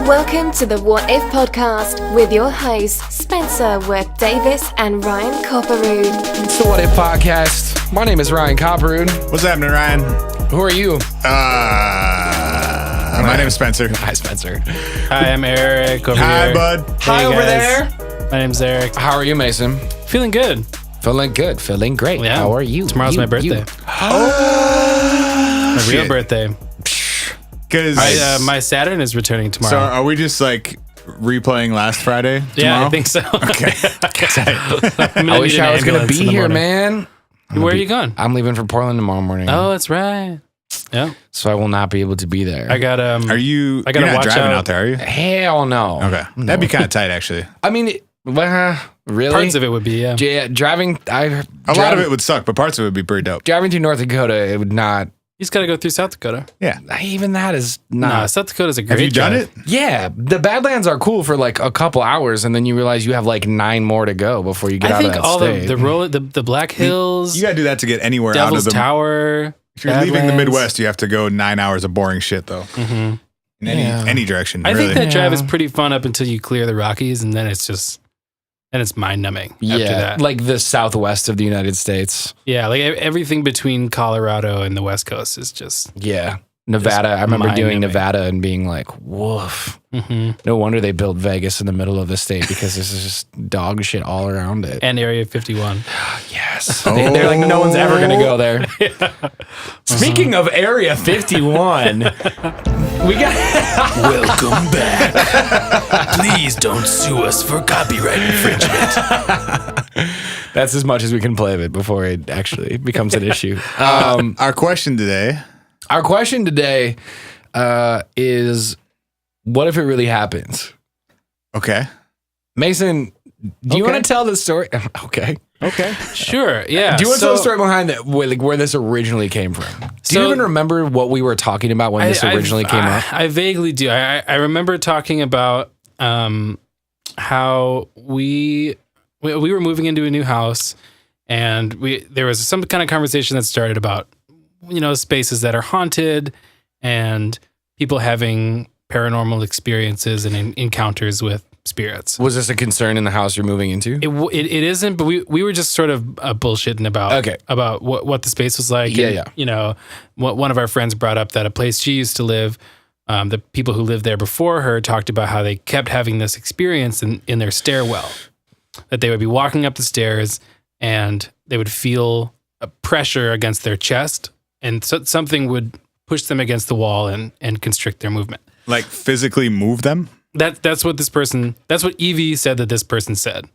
Welcome to the What If podcast with your hosts, Spencer Worth Davis and Ryan Copperood. It's the What If podcast. My name is Ryan Copperood. What's happening, Ryan? Who are you? My name is Spencer. Hi, Spencer. Hi, I'm Eric over Hi, here. bud. Hi, over there. My name's Eric. How are you, Mason? Feeling good. Feeling good. Feeling great. Yeah. How are you? Tomorrow's my birthday. Oh, My real shit. birthday. Because My Saturn is returning tomorrow. so are we just like replaying last Friday? Yeah, tomorrow? I think so. Okay. I wish I was going to be here, man. Where are you going? I'm leaving for Portland tomorrow morning. Oh, that's right. Yeah. So I will not be able to be there. I got Are you? I gotta You're not watch driving out. out there, are you? Hell no. Okay, that'd be kind of tight, actually. I mean, really? parts of it would be, yeah. Yeah, driving. A lot of it would suck, but parts of it would be pretty dope. Driving through North Dakota, it would not. You just got to go through South Dakota. Yeah. Even that is not. Nah, South Dakota's a great Have you done drive. it? Yeah, the Badlands are cool for like a couple hours, and then you realize you have like 9 more to go before you get I out of think that all state. the Black Hills, You gotta do that to get anywhere out Devil's of the. Tower. If you're leaving the Badlands. Midwest, you have to go 9 hours of boring shit, though. Mhm. In Yeah. any direction. I really. think that drive Yeah. is pretty fun up until you clear the Rockies, and then it's mind numbing after yeah, that. like the southwest of the United States. Yeah, like everything between Colorado and the West Coast is just. Yeah, Nevada. I remember doing mind-numbing. Nevada and being like, woof. No wonder they built Vegas in the middle of the state because this is just dog shit all around it. And Area 51. Yes. They're like, no one's ever going to go there. Speaking of Area 51, we got... Welcome back. Please don't sue us for copyright infringement. That's as much as we can play of it before it actually becomes an issue. Our question today. Our question today is, what if it really happens? Okay. Mason, do you Okay. want to tell the story? Okay. Sure, yeah. Do you want to tell the So- story behind that, where this originally came from? Do you So- even remember what we were talking about when this originally came up? I vaguely do. I remember talking about how we were moving into a new house, and there was some kind of conversation that started about spaces that are haunted and people having paranormal experiences and encounters with spirits. Was this a concern in the house you're moving into? It isn't, but we were just sort of bullshitting about what the space was like. Yeah, And, one of our friends brought up that a place she used to live, the people who lived there before her talked about how they kept having this experience in their stairwell, that they would be walking up the stairs and they would feel a pressure against their chest, and so something would push them against the wall and constrict their movement. Like physically move them? That's what Evie said that this person said.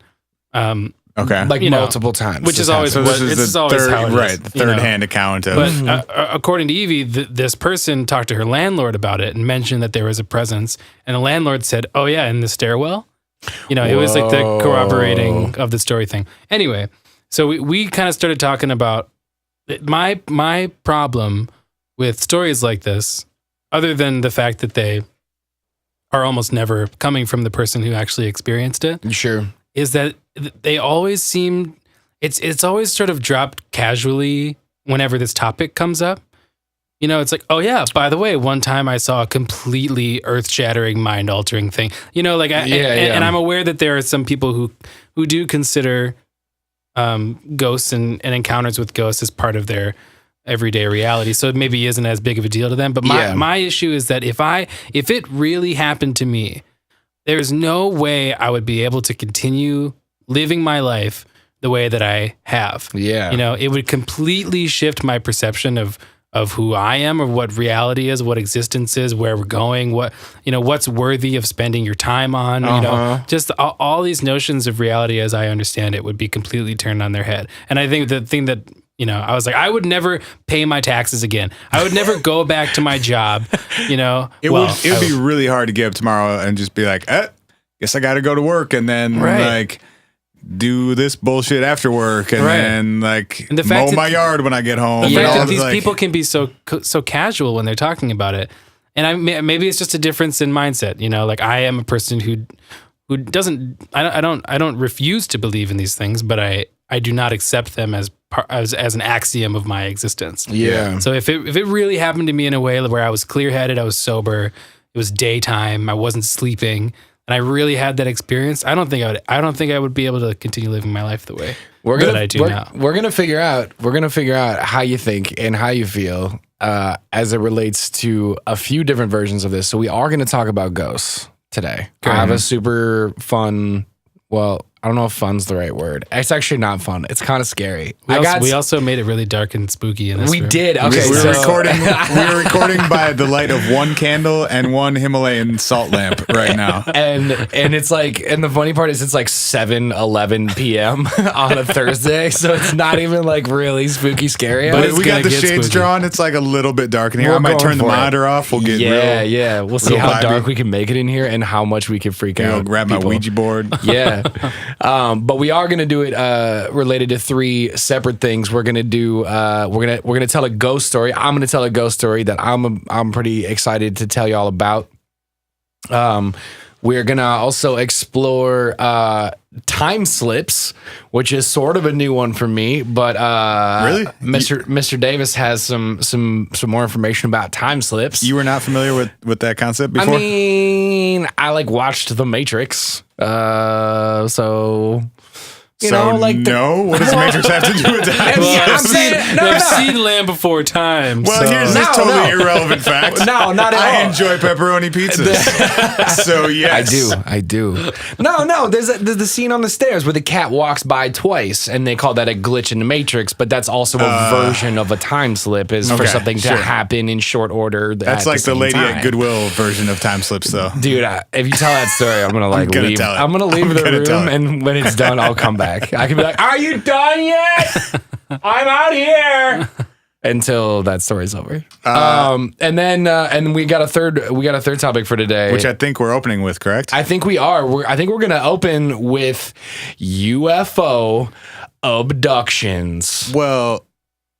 Okay. Like you know, multiple times. which this is always happened. So this this is is the always third, how it is, right? The third-hand account of. But according to Evie, this person talked to her landlord about it and mentioned that there was a presence, and the landlord said, "Oh yeah, in the stairwell." It was like the corroborating of the story thing. Anyway, so we kind of started talking about my problem with stories like this, other than the fact that they are almost never coming from the person who actually experienced it, Sure. is that they always seem it's always sort of dropped casually whenever this topic comes up. It's like, oh yeah, by the way, one time I saw a completely earth-shattering, mind-altering thing. And I'm aware that there are some people who do consider ghosts and encounters with ghosts as part of their everyday reality, so it maybe isn't as big of a deal to them. But my issue is that if it really happened to me, there's no way I would be able to continue living my life the way that I have. Yeah. It would completely shift my perception of who I am, or what reality is, what existence is, where we're going, what's worthy of spending your time on. Just all these notions of reality as I understand it would be completely turned on their head. And I think the thing that I was like, I would never pay my taxes again. I would never go back to my job. It would be really hard to get up tomorrow and just be like, guess I got to go to work, and then like do this bullshit after work, and then like And the fact mow that- my yard when I get home. The and fact all that the, these like- people can be so casual when they're talking about it, and maybe it's just a difference in mindset. Like I am a person who doesn't. I don't refuse to believe in these things, but I do not accept them as an axiom of my existence. Yeah. So if it really happened to me in a way where I was clear-headed, I was sober, It was daytime. I wasn't sleeping. And I really had that experience. I don't think I would be able to continue living my life the way that I do now. We're gonna figure out how you think and how you feel as it relates to a few different versions of this. So we are gonna talk about ghosts today. I have a super fun. Well, I don't know if fun's the right word. It's actually not fun. It's kind of scary. We also made it really dark and spooky in this room. We did. Okay, we were recording by the light of one candle and one Himalayan salt lamp right now. And it's like, and the funny part is it's like 7:11 p.m. on a Thursday, so it's not even like really spooky scary. But we got the shades drawn. It's like a little bit dark in here. I might turn the monitor off. We'll get We'll see how dark we can make it in here and how much we can freak out. I'll grab my Ouija board. Yeah. But we are gonna do it related to 3 separate things. We're gonna do we're gonna tell a ghost story. I'm gonna tell a ghost story that I'm pretty excited to tell y'all about. We're gonna also explore time slips, which is sort of a new one for me. But really, Mr. Davis has some more information about time slips. You were not familiar with that concept before? I mean, I like watched The Matrix, so. What does the Matrix have to do with that? I've seen Land Before Time. Well, here's this totally irrelevant fact. No, not at all. I enjoy pepperoni pizzas. So, yes. I do. No, there's the scene on the stairs where the cat walks by twice, and they call that a glitch in the Matrix, but that's also a version of a time slip for something to happen in short order. That's like the Lady at Goodwill version of time slips, though. Dude, if you tell that story, I'm going to leave. I'm going to leave the room, and when it's done, I'll come back. I can be like, "Are you done yet? I'm out here." Until that story's over. And then we got a third topic for today, which I think we're opening with, correct? I think we are. I think we're going to open with UFO abductions. Well,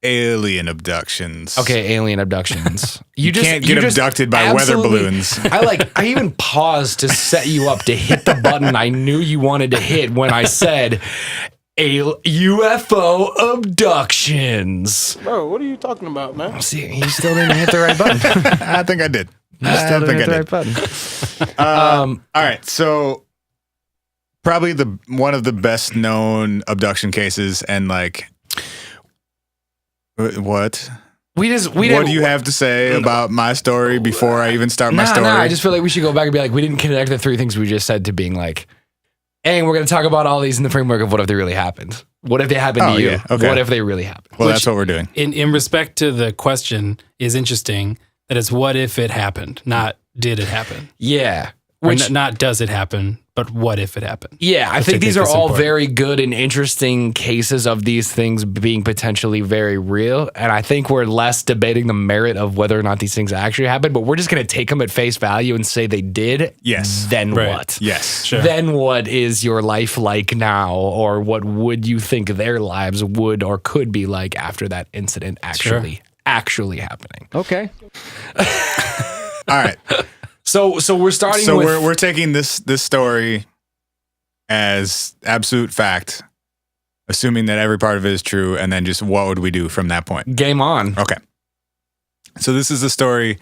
alien abductions. Okay, alien abductions. You can't get abducted by weather balloons. I even paused to set you up to hit the button I knew you wanted to hit when I said UFO abductions. Bro, what are you talking about, man? See, he still didn't hit the right button. I think I did. I still didn't hit the right button. All right, so probably one of the best known abduction cases, and like. What? What do you have to say about my story before I even start my story? I just feel like we should go back and be like, we didn't connect the 3 things we just said to being like, hey, we're going to talk about all these in the framework of what if they really happened? What if they happened to you? Yeah. Okay. What if they really happened? Well, that's what we're doing. In respect to the question is interesting that it's what if it happened, not did it happen? Yeah. Not does it happen, but what if it happened? Yeah, I think these are all very good and interesting cases of these things being potentially very real. And I think we're less debating the merit of whether or not these things actually happened, but we're just going to take them at face value and say they did. Yes. Then what? Yes. Sure. Then what is your life like now? Or what would you think their lives would or could be like after that incident actually happening? Okay. All right. So we're starting. So we're taking this story as absolute fact, assuming that every part of it is true, and then just what would we do from that point? Game on. Okay. So this is the story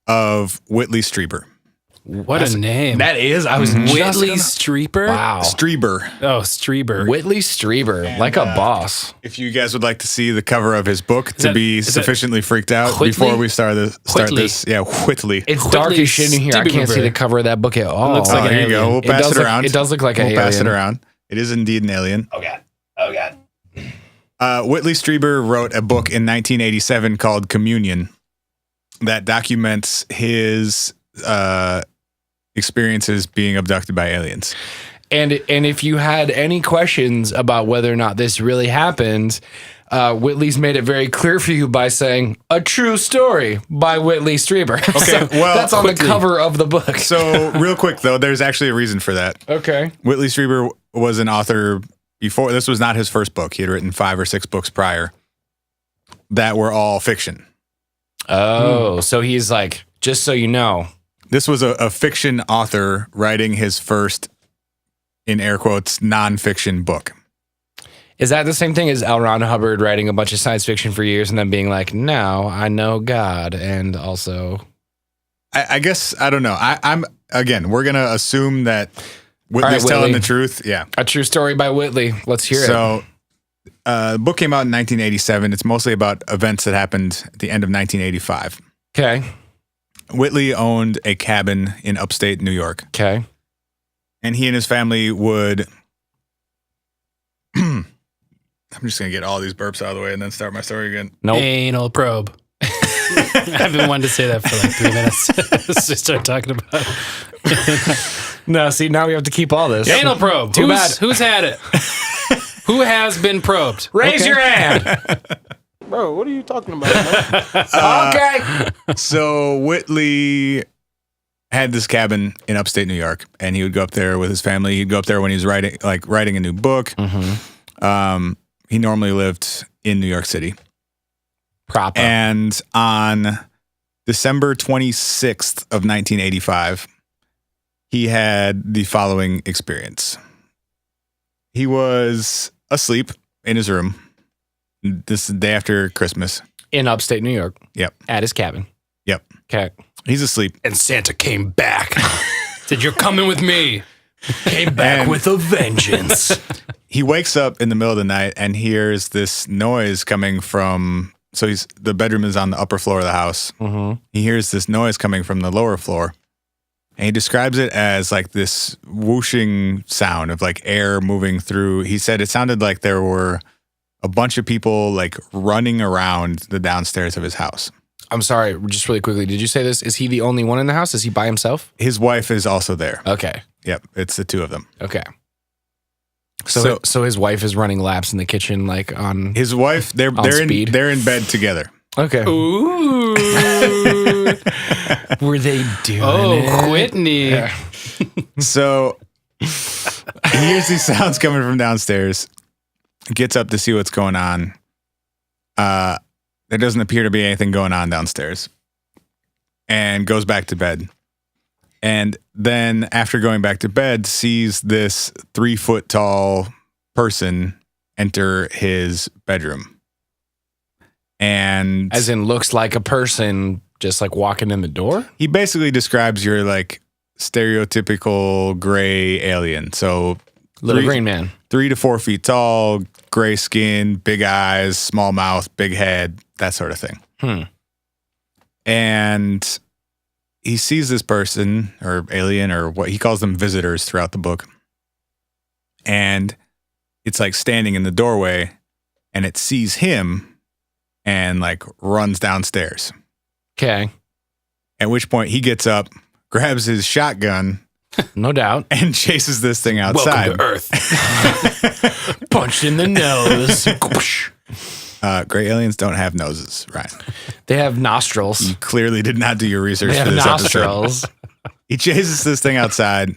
of Whitley Strieber. What a name. That is. I was Whitley Strieber? Wow. Strieber. Oh, Strieber. Whitley Strieber, and, like a boss. If you guys would like to see the cover of his book to be sufficiently freaked out Whitley? before we start this. Yeah, Whitley. It's dark as shit in here. I can't see the cover of that book at all. It looks like here you go. We'll pass it around. It does look like an alien. We'll pass it around. It is indeed an alien. Oh, God. Whitley Strieber wrote a book in 1987 called Communion that documents his experiences being abducted by aliens. And if you had any questions about whether or not this really happened, Whitley's made it very clear for you by saying a true story by Whitley Strieber. Okay, so well, that's on the cover of the book. So real quick though, there's actually a reason for that. Okay. Whitley Strieber was an author before. This was not his first book. He had written 5 or 6 books prior that were all fiction. Oh, so he's like, just so you know. This was a fiction author writing his first, in air quotes, nonfiction book. Is that the same thing as L. Ron Hubbard writing a bunch of science fiction for years and then being like, now I know God and also I guess, I don't know. I'm again, we're going to assume that Whitley's Whitley. telling the truth. Yeah. A true story by Whitley. Let's hear it. So the book came out in 1987. It's mostly about events that happened at the end of 1985. Okay. Whitley owned a cabin in upstate New York. Okay. And he and his family would... I'm just going to get all these burps out of the way and then start my story again. Nope. Anal probe. I've been wanting to say that for like 3 minutes. So start talking about No, see, now we have to keep all this. anal probe. Too bad. Who's had it? Who has been probed? Raise your hand. Bro, what are you talking about, man? Okay. So Whitley had this cabin in upstate New York, and he would go up there with his family. He'd go up there when he was writing a new book. Mm-hmm. He normally lived in New York City. Proper. And on December 26th of 1985, he had the following experience. He was asleep in his room. This is the day after Christmas. In upstate New York. Yep. At his cabin. Yep. Okay. He's asleep. And Santa came back. Said, "You're coming with me." Came back with a vengeance. He wakes up in the middle of the night and hears this noise coming from... So the bedroom is on the upper floor of the house. Mm-hmm. He hears this noise coming from the lower floor. And he describes it as like this whooshing sound of like air moving through. He said it sounded like there were a bunch of people like running around the downstairs of his house. I'm sorry, just really quickly. Did you say this? Is he the only one in the house? Is he by himself? His wife is also there. Okay. Yep, it's the two of them. Okay. So his wife is running laps in the kitchen, like on his wife. They're speed. they're in bed together. Okay. Ooh. Were they doing Oh, Whitney. Yeah. So he hears these sounds coming from downstairs. Gets up to see what's going on. There doesn't appear to be anything going on downstairs, and goes back to bed. And then after going back to bed, sees this 3-foot tall person enter his bedroom. And As in looks like a person just like walking in the door? he basically describes your like stereotypical gray alien. So Little green man. 3 to 4 feet tall, gray skin, big eyes, small mouth, big head, that sort of thing. And he sees this person or alien or what he calls them visitors throughout the book. And it's like standing in the doorway and it sees him and like runs downstairs. Okay. At which point he gets up, grabs his shotgun, No doubt. and chases this thing outside. Welcome to Earth. Punched in the nose. Gray aliens don't have noses, Ryan. They have nostrils. You clearly did not do your research They for have this nostrils. episode. He chases this thing outside,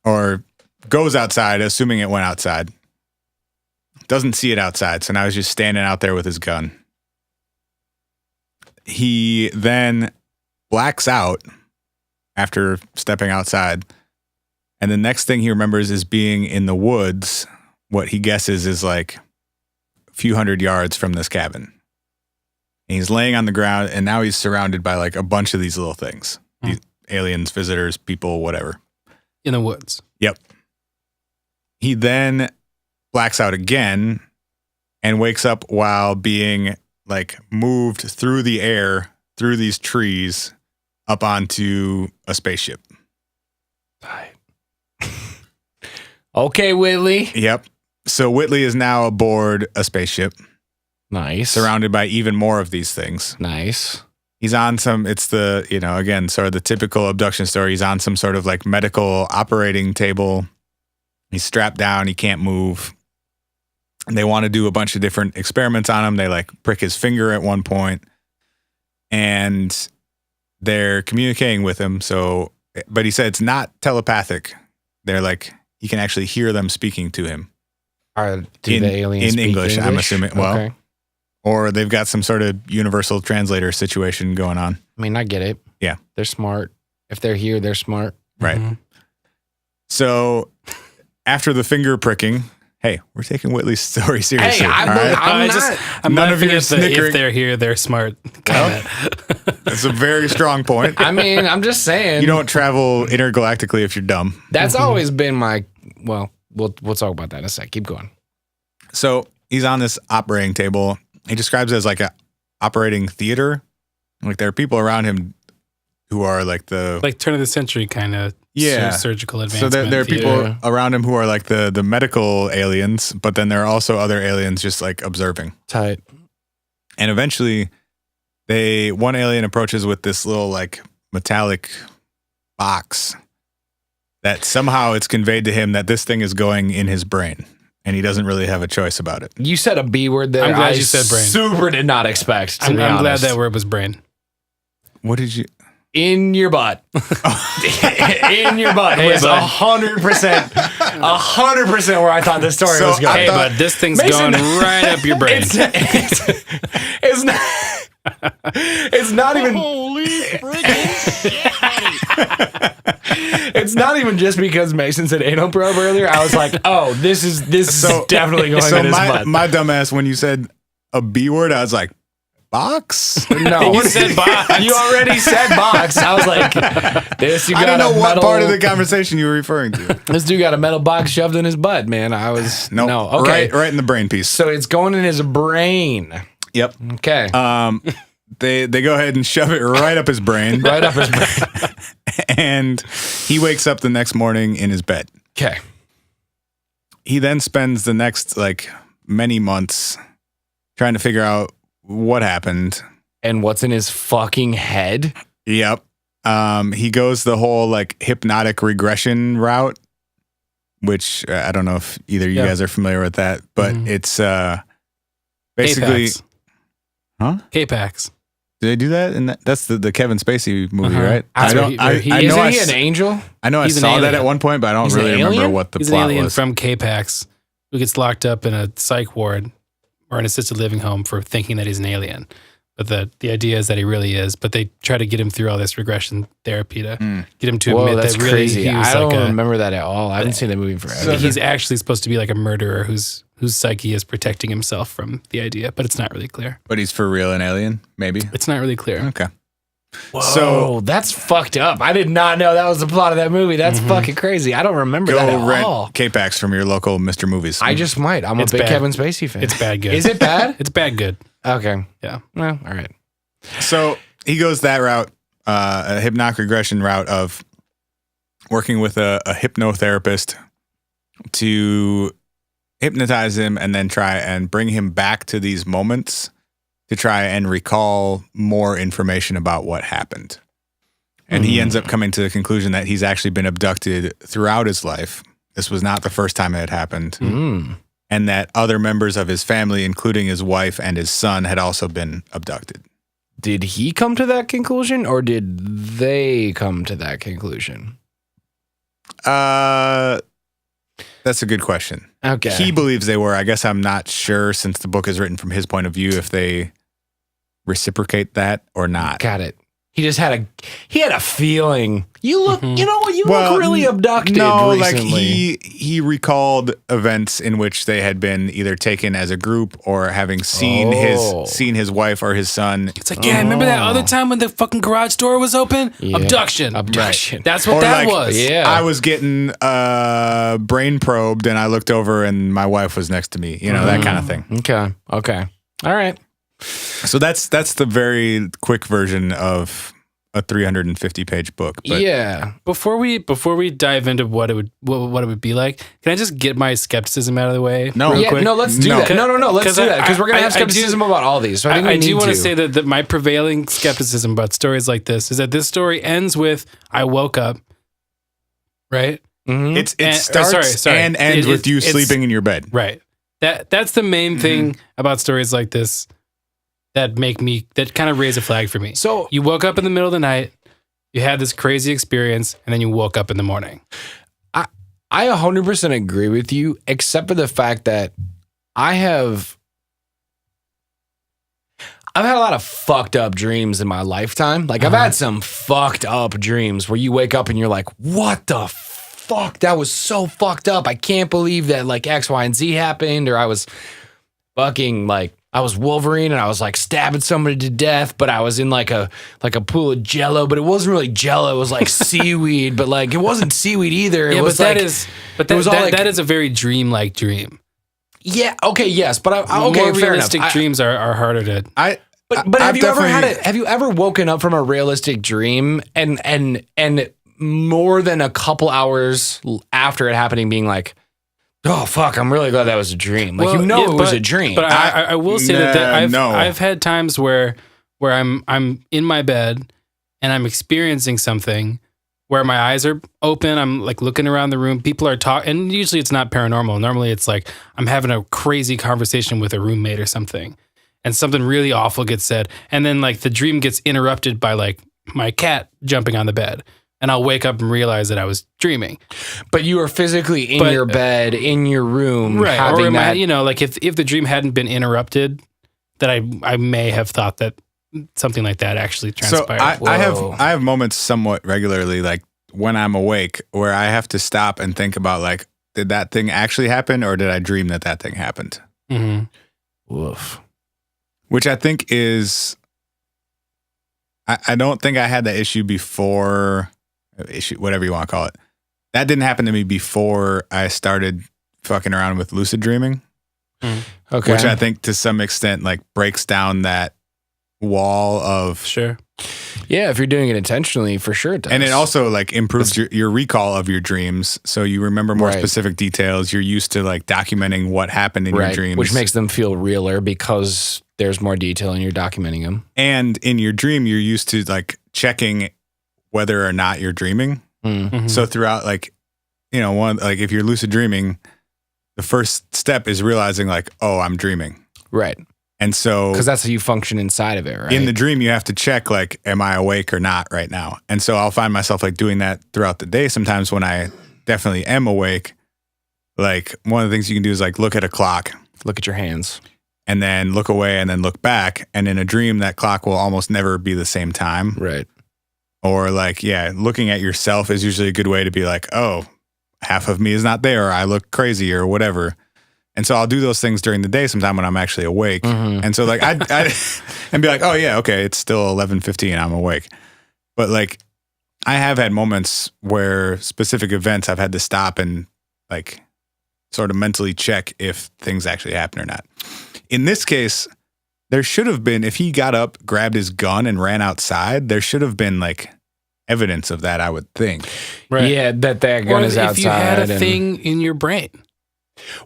or goes outside, assuming it went outside. Doesn't see it outside, so now he's just standing out there with his gun. He then blacks out after stepping outside, and the next thing he remembers is being in the woods, what he guesses is like a few hundred yards from this cabin. And he's laying on the ground, and now he's surrounded by like a bunch of these little things. These aliens, visitors, people, whatever. In the woods. Yep. He then blacks out again and wakes up while being like moved through the air, through these trees, up onto a spaceship. Okay, Whitley. Yep. So Whitley is now aboard a spaceship, Nice. surrounded by even more of these things. Nice. He's on it's the, again, sort of the typical abduction story. He's on some sort of like medical operating table. He's strapped down. He can't move. And they want to do a bunch of different experiments on him. They like prick his finger at one point, and they're communicating with him. So, but he said it's not telepathic. They're like, he can actually hear them speaking to him. Do In- the aliens in speak English, I'm assuming. Well, okay. Or they've got some sort of universal translator situation going on. I mean, I get it. Yeah. They're smart. If they're here, they're smart. Right. Mhm. So after the finger pricking, Hey, we're taking Whitley's story seriously. Hey, all right? I'm None of laughing your at the snickering. if they're here, they're smart comment. That's a very strong point. I mean, I'm just saying. You don't travel intergalactically if you're dumb. That's always been my. Well, we'll talk about that in a sec. Keep going. So he's on this operating table. He describes it as like a operating theater. Like there are people around him who are like the Like turn of the century kind of surgical So advancement. there are people Yeah. around him who are like the medical aliens, but then there are also other aliens just like observing. Tight. And eventually, one alien approaches with this little like metallic box that somehow it's conveyed to him that this thing is going in his brain, and he doesn't really have a choice about it. You said a B word there. I'm glad I you said brain. Super did not expect. To I'm be glad honest. that word was brain. What did you? In your butt. In your butt. Hey, was bud. 100% where I thought this story So was going. I Hey, thought- but this thing's Mason- going right up your brain. It's not. It's not even. Holy friggin' shit, buddy. It's not even just because Mason said anal probe earlier. I was like, oh, this is definitely going in his butt. my dumbass, when you said a B word, I was like, box? No, You said box. You already said box. I was like, this. You I got don't know a what metal, part of the conversation you were referring to. This dude got a metal box shoved in his butt, man. I was No, Okay, right in the brain piece. so it's going in his brain. Yep. Okay, They go ahead and shove it right up his brain, right up his brain. and he wakes up the next morning in his bed. Okay, He then spends the next like many months trying to figure out what happened. and what's in his fucking head? Yep. He goes the whole like hypnotic regression route, which I don't know if either of you guys are familiar with that, but it's basically, K-Pax. huh? K-Pax. Did they do that? And that's the Kevin Spacey movie, Uh-huh. right? That's I where don't. he- where he- I know Isn't I he s- an angel? I know I He's an saw that alien. at one point, but I don't He's an really remember alien? what the He's an plot alien was. from K-Pax who gets locked up in a psych ward or an assisted living home for thinking that he's an alien. But the idea is that he really is. But they try to get him through all this regression therapy to get him to Whoa, admit that's that really crazy. he was I don't like remember that at all. I haven't seen that movie in forever. he's actually supposed to be like a murderer whose psyche is protecting himself from the idea. But it's not really clear. But he's for real an alien, maybe. It's not really clear. Okay. Whoa, So that's fucked up. I did not know that was the plot of that movie. That's fucking crazy. I don't remember that go at all. rent K-Pax from your local Mr. Movies. I just might. I'm It's a big bad. Kevin Spacey fan. It's bad good. Is it bad? It's bad good. Okay. Yeah. Well, all right. So he goes that route, a hypnotic regression route of working with a hypnotherapist to hypnotize him and then try and bring him back to these moments to try and recall more information about what happened. And he ends up coming to the conclusion that he's actually been abducted throughout his life. This was not the first time it had happened. And that other members of his family, including his wife and his son, had also been abducted. Did he come to that conclusion or did they come to that conclusion? That's a good question. Okay. He believes they were. I guess I'm not sure, since the book is written from his point of view, if they reciprocate that or not. Got it. He just had a feeling. You look, you know what? You look really abducted No, recently. like he recalled events in which they had been either taken as a group or having seen his wife or his son. It's like, yeah, remember that other time when the fucking garage door was open? Abduction. Abduction. That's what Or that like, was. Yeah. I was getting brain probed and I looked over and my wife was next to me. You know, that kind of thing. Okay. All right. So that's the very quick version of a 350-page book. But Yeah. Before we dive into what it would be like, can I just get my skepticism out of the way? No. real Yeah, quick? no, let's do No. that. No, let's 'Cause do that because we're going to have I do- skepticism about all these. So I think I we do need want to to say that my prevailing skepticism about stories like this is that this story ends with I woke up, right? it And- starts sorry. and ends with you it's- sleeping in your bed. Right. That's the main thing about stories like this that kind of raise a flag for me. So You woke up in the middle of the night, you had this crazy experience, and then you woke up in the morning. I 100% agree with you, except for the fact that I've had a lot of fucked up dreams in my lifetime. Like I've had some fucked up dreams where you wake up and you're like, what the fuck, that was so fucked up. I can't believe that like X, Y, and Z happened. Or I was fucking like, I was Wolverine and I was like stabbing somebody to death, but I was in like a pool of Jello, but it wasn't really Jello. It was like seaweed, but like it wasn't seaweed either. It was but like, that is a very dream-like dream. Yeah. Okay. Yes. But More fair realistic enough. dreams are harder to. But have you ever woken up from a realistic dream and more than a couple hours after it happening being like, oh fuck, I'm really glad that was a dream. Like it was a dream. But I will say that I've had times where I'm in my bed and I'm experiencing something where my eyes are open. I'm like looking around the room. People are talking, and usually it's not paranormal. Normally it's like I'm having a crazy conversation with a roommate or something, and something really awful gets said, and then like the dream gets interrupted by like my cat jumping on the bed. And I'll wake up and realize that I was dreaming. But you were physically in your bed, in your room, right? having Or that. like if the dream hadn't been interrupted, that I may have thought that something like that actually transpired. So I have moments somewhat regularly, like when I'm awake, where I have to stop and think about like, did that thing actually happen, or did I dream that thing happened? Mm-hmm. Woof. Which I think is, I don't think I had that issue before. Issue, whatever you want to call it. That didn't happen to me before I started fucking around with lucid dreaming. Okay. Which I think to some extent like breaks down that wall of Sure. Yeah, if you're doing it intentionally, for sure it does. and it also like improves your recall of your dreams, so you remember more Right. specific details. You're used to like documenting what happened in your dreams, which makes them feel realer because there's more detail and you're documenting them. and in your dream you're used to like checking whether or not you're dreaming. Mm-hmm. So throughout, like, like if you're lucid dreaming, the first step is realizing like, oh, I'm dreaming. Right. And so, Because that's how you function inside of it, right? in the dream, you have to check like, am I awake or not right now? And so I'll find myself like doing that throughout the day. Sometimes when I definitely am awake, like one of the things you can do is like look at a clock, Look at your hands. and then look away and then look back. And in a dream, that clock will almost never be the same time. Right. Or like, yeah, looking at yourself is usually a good way to be like, oh, half of me is not there, or I look crazy or whatever. And so I'll do those things during the day sometime when I'm actually awake. Mm-hmm. And so like I'd and be like, oh yeah, okay, it's still 11:15, I'm awake. But like I have had moments where specific events I've had to stop and like sort of mentally check if things actually happen or not. In this case, there should have been, if he got up, grabbed his gun and ran outside, there should have been like evidence of that, I would think. Right. Yeah, that gun Or is if outside. you had a and- thing in your brain.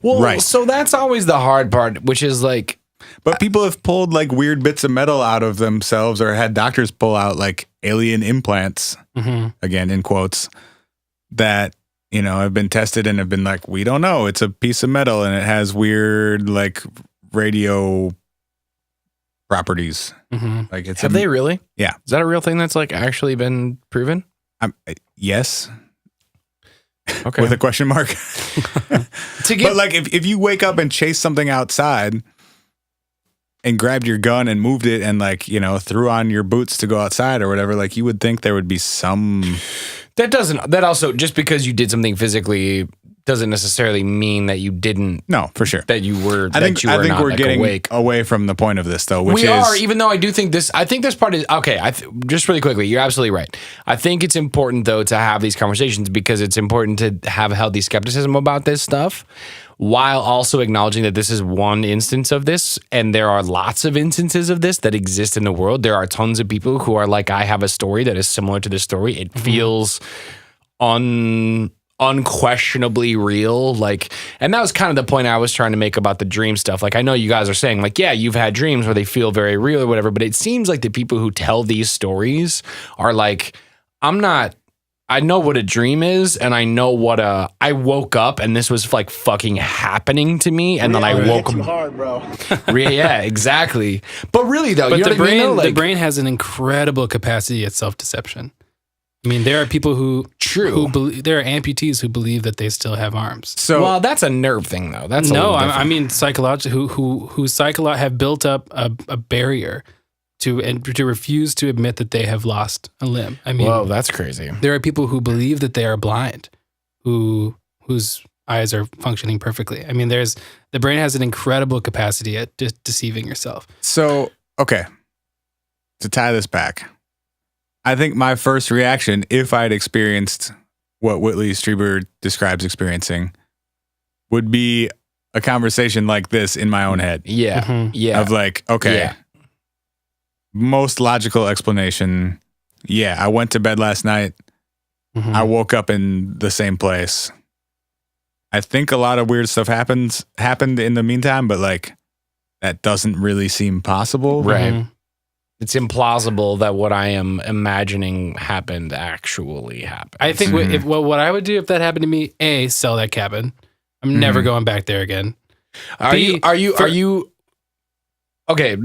Well, Right. so that's always the hard part, which is like, But people have pulled like weird bits of metal out of themselves or had doctors pull out like alien implants, Mm-hmm. again, in quotes, that, have been tested and have been like, we don't know. It's a piece of metal and it has weird like radio properties. Mm-hmm. Like it's have they really? Yeah. Is that a real thing that's like actually been proven? Yes. Okay. With a question mark. To get But like if you wake up and chase something outside and grabbed your gun and moved it and like, threw on your boots to go outside or whatever, like you would think there would be some. that also, just because you did something physically doesn't necessarily mean that you didn't, No, for sure. that you were, I think not we're like getting awake. away from the point of this though, which We are, even though I do think this part is okay. Just really quickly, you're absolutely right. I think it's important though to have these conversations because it's important to have a healthy skepticism about this stuff, while also acknowledging that this is one instance of this, and there are lots of instances of this that exist in the world. There are tons of people who are like, I have a story that is similar to this story. It feels unquestionably real, like, and that was kind of the point I was trying to make about the dream stuff. Like, I know you guys are saying like, yeah, you've had dreams where they feel very real or whatever, but it seems like the people who tell these stories are like, I know what a dream is, and I know what I woke up and this was like fucking happening to me, and then I woke up. hard, bro. Yeah, exactly. But really though, But you know the what I mean, brain, though? the Like, brain has an incredible capacity at self-deception. I mean, there are people who there are amputees who believe that they still have arms. So well, that's a nerve thing though. That's a No, little I different. mean psychologically, who have built up a barrier to refuse to admit that they have lost a limb. I mean, Whoa, that's crazy. there are people who believe that they are blind, whose eyes are functioning perfectly. I mean, the brain has an incredible capacity at deceiving yourself. So, okay, to tie this back, I think my first reaction, if I'd experienced what Whitley Strieber describes experiencing, would be a conversation like this in my own head. Yeah. Mhm. Yeah. Of like, okay, Yeah. most logical explanation. Yeah, I went to bed last night. Mhm. I woke up in the same place. I think a lot of weird stuff happened in the meantime, but like that doesn't really seem possible. Right. Mhm. It's implausible that what I am imagining actually happened. I think what I would do if that happened to me, A, sell that cabin. I'm never going back there again. Are you okay?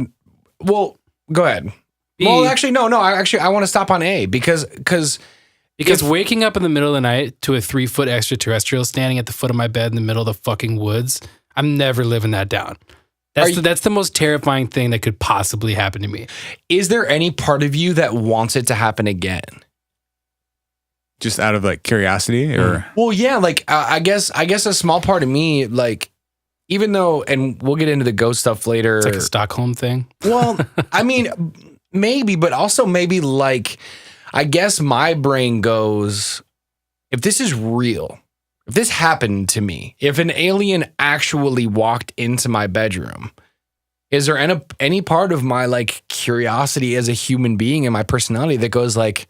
Well, go ahead. Well, actually, no. I want to stop on A because Waking up in the middle of the night to a 3-foot extraterrestrial standing at the foot of my bed in the middle of the fucking woods, I'm never living that down. That's the most terrifying thing that could possibly happen to me. is there any part of you that wants it to happen again? Just out of like curiosity or Well, yeah, like I guess a small part of me, like, even though, and we'll get into the ghost stuff later. It's like a Stockholm thing. Well, I mean, maybe, but also maybe like, I guess my brain goes, if this is real, if this happened to me, if an alien actually walked into my bedroom, is there any part of my like curiosity as a human being and my personality that goes like,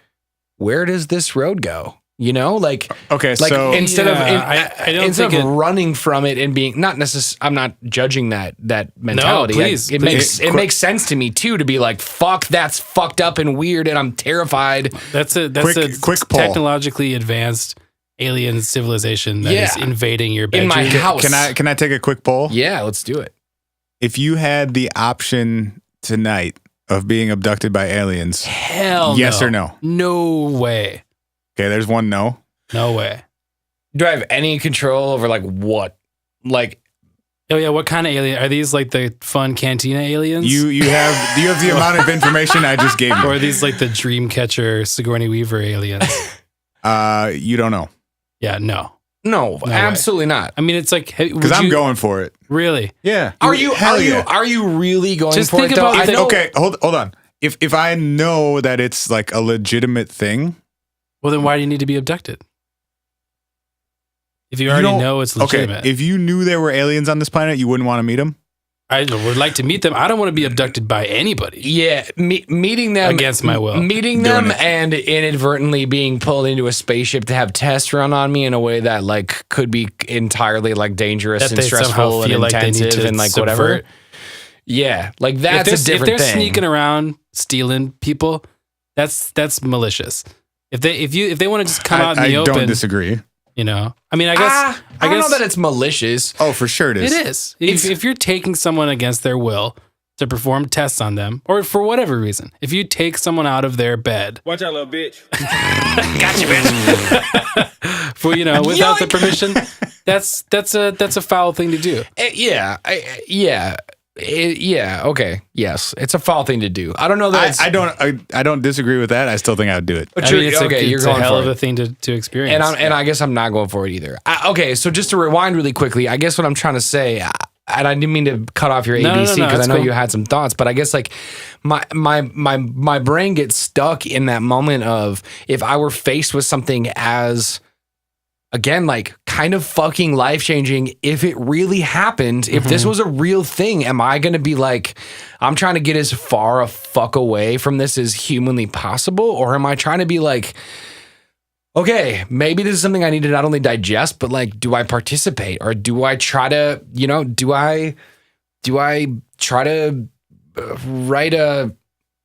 where does this road go? You know, like, okay, like so instead I don't instead think of running from it and being not necessarily, I'm not judging that mentality. please, It please. makes sense to me too to be like, fuck, that's fucked up and weird, and I'm terrified. That's a quick poll. technologically advanced alien civilization that is invading your bedroom. In my house. can I take a quick poll? Yeah, let's do it. If you had the option tonight of being abducted by aliens, Hell yes no. or no? No way. Okay, there's one no. No way. Do I have any control over like what? Like, Oh yeah, what kind of alien? Are these like the fun cantina aliens? You have the amount of information I just gave Or you. are these like the Dreamcatcher Sigourney Weaver aliens? You don't know. Yeah, no. no, way. absolutely not. I mean, it's like, hey, Because I'm going for it. Really? Yeah. Are you really going Just for think it though? about I the- know. Okay, hold on. If I know that it's like a legitimate thing, Well, then why do you need to be abducted? If you already don't- know it's legitimate. okay, if you knew there were aliens on this planet, you wouldn't want to meet them. I would like to meet them. I don't want to be abducted by anybody. Yeah, meeting them Against my will. meeting Doing them it. and inadvertently being pulled into a spaceship to have tests run on me in a way that like could be entirely like dangerous That and they somehow stressful and feel like they need intensive to and like subvert. whatever. Yeah, like that's a if different they're thing. sneaking around stealing people, that's malicious. If they want to just come out in I the open, don't disagree. you know. I mean, I guess I don't know that it's malicious. Oh, for sure it is. it is. If you're taking someone against their will to perform tests on them, or for whatever reason, if you take someone out of their bed, Watch out, little bitch. Gotcha, bitch. for without the Yoink. permission, that's a foul thing to do. Okay. Yes, it's a foul thing to do. I don't know that. I don't disagree with that. I still think I would do it. But I you're, mean, it's okay, you're it's going a hell for of it. a thing to experience. And I guess I'm not going for it either. Okay, so just to rewind really quickly, I guess what I'm trying to say, and I didn't mean to cut off your No, ABC because that's I know cool. you had some thoughts, but I guess like my brain gets stuck in that moment of if I were faced with something as, again, like kind of fucking life changing, if it really happened, if this was a real thing, am I going to be like, I'm trying to get as far a fuck away from this as humanly possible? Or am I trying to be like, okay, maybe this is something I need to not only digest, but like, do I participate or do I try to, do I try to write a,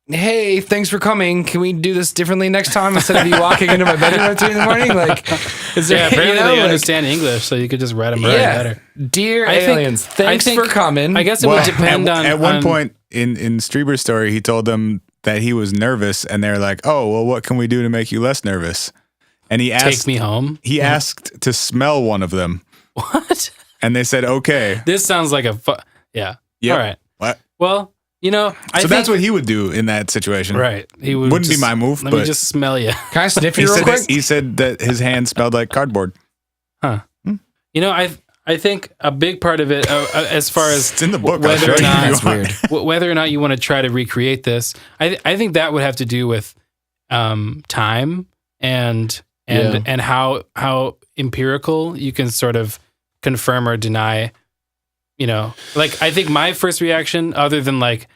hey, thanks for coming. Can we do this differently next time instead of you walking into my bedroom at 2 a.m? Like, is there, yeah, apparently they like, understand English, so you could just write them right yeah, better. dear I think- aliens, thanks I think- for coming. I guess it would depend on at one on- point in Strieber's story, he told them that he was nervous, and they're like, "Oh, well, what can we do to make you less nervous?" And he Take asked me home. he asked to smell one of them, What? and they said, "Okay." This sounds like yeah. Yep. All right. What? Well, So that's what he would do in that situation. right. He would Wouldn't be just, my move, Let me but just smell you. Can I sniff he you real said quick? he said that his hand smelled like cardboard. You know, I think a big part of it, as far as It's in the book. whether or not That's weird. whether or not you want to try to recreate this, I think that would have to do with time and how empirical you can sort of confirm or deny. You know, like I think my first reaction, other than like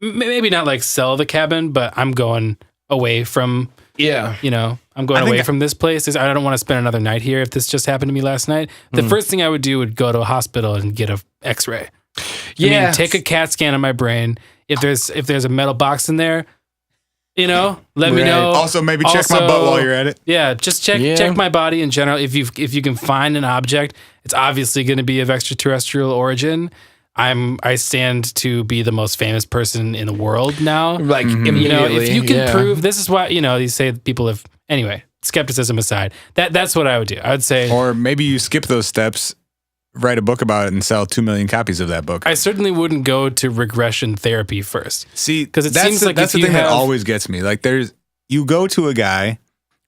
maybe not like sell the cabin, but I'm going away from. Yeah. You know, I'm going away from this place. I don't want to spend another night here if this just happened to me last night. The first thing I would do would go to a hospital and get a x-ray. Yeah. I mean, take a CAT scan of my brain. If there's a metal box in there, you know, let me know. Also, maybe check my butt while you're at it. Yeah, just check my body in general. If you can find an object, it's obviously going to be of extraterrestrial origin. I stand to be the most famous person in the world now. Like You know, if you can yeah. prove, this is why, you know, you say people have, anyway, skepticism aside, that's what I would do. I would say, Or maybe you skip those steps, write a book about it, and sell 2 million copies of that book. I certainly wouldn't go to regression therapy first. See, 'Cause it that's seems the, like that's if the you thing that have- always gets me. Like, you go to a guy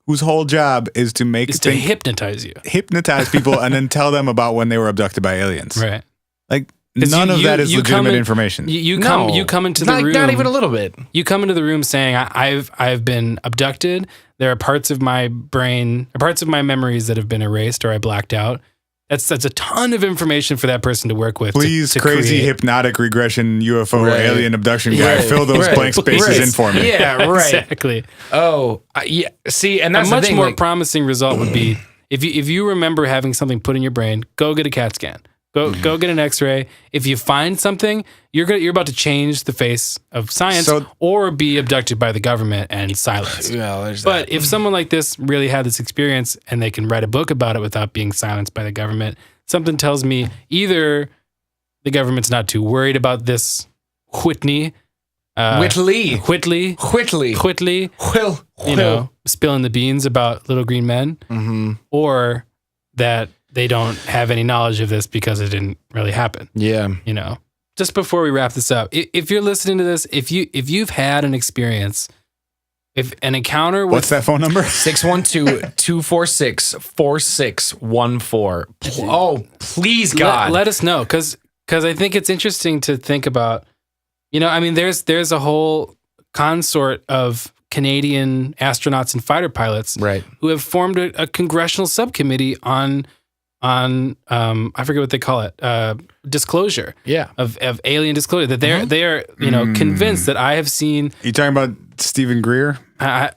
whose whole job is to To hypnotize you. hypnotize people and then tell them about when they were abducted by aliens. Right. Like, 'Cause none of that is you come legitimate in- information. You No. come into the room. Not even a little bit. You come into the room saying, I've been abducted. There are parts of my brain, parts of my memories that have been erased or I blacked out. That's a ton of information for that person to work with. Please, to crazy create. hypnotic regression UFO Right. alien abduction guy, Right. fill those Right. blank spaces Right. in for me. Yeah, right. Exactly. Oh, yeah. See, and A that's much the thing, more like, promising result would be if you remember having something put in your brain, go get a CAT scan. Go get an X-ray. If you find something, you're about to change the face of science So- or be abducted by the government and silenced. yeah, there's But that. if someone like this really had this experience and they can write a book about it without being silenced by the government, something tells me either the government's not too worried about this Whitley, Whitley, you know, spilling the beans about little green men, or that they don't have any knowledge of this because it didn't really happen. Yeah. You know, just before we wrap this up, if you're listening to this, if you've had an experience, if an encounter with What's that phone number? 612-246-4614. Oh, please, God. let us know, because I think it's interesting to think about. You know, I mean, there's a whole consort of Canadian astronauts and fighter pilots, Right. who have formed a congressional subcommittee on I forget what they call it, disclosure. Yeah. Of alien disclosure, that they are you know convinced that I have seen. You talking about Stephen Greer?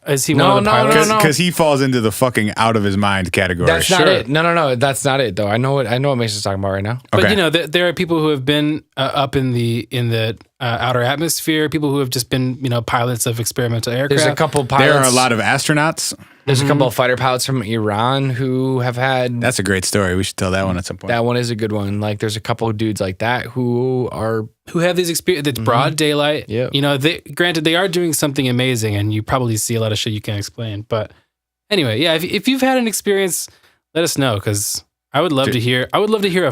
Is he one of the pilots? No. Because he falls into the fucking out of his mind category. That's not Sure. it. No. That's not it, though. I know what Mason's talking about right now. But Okay. you know, there are people who have been up in the outer atmosphere. People who have just been pilots of experimental aircraft. There's a couple pilots. There are a lot of astronauts. There's a couple of fighter pilots from Iran who have had. That's a great story. We should tell that one at some point. That one is a good one. Like, there's a couple of dudes like that who are. who have these experience. It's broad daylight. Yeah. You know, granted they are doing something amazing, and you probably see a lot of shit you can't explain. But anyway, yeah, if you've had an experience, let us know, because I would love to hear. I would love to hear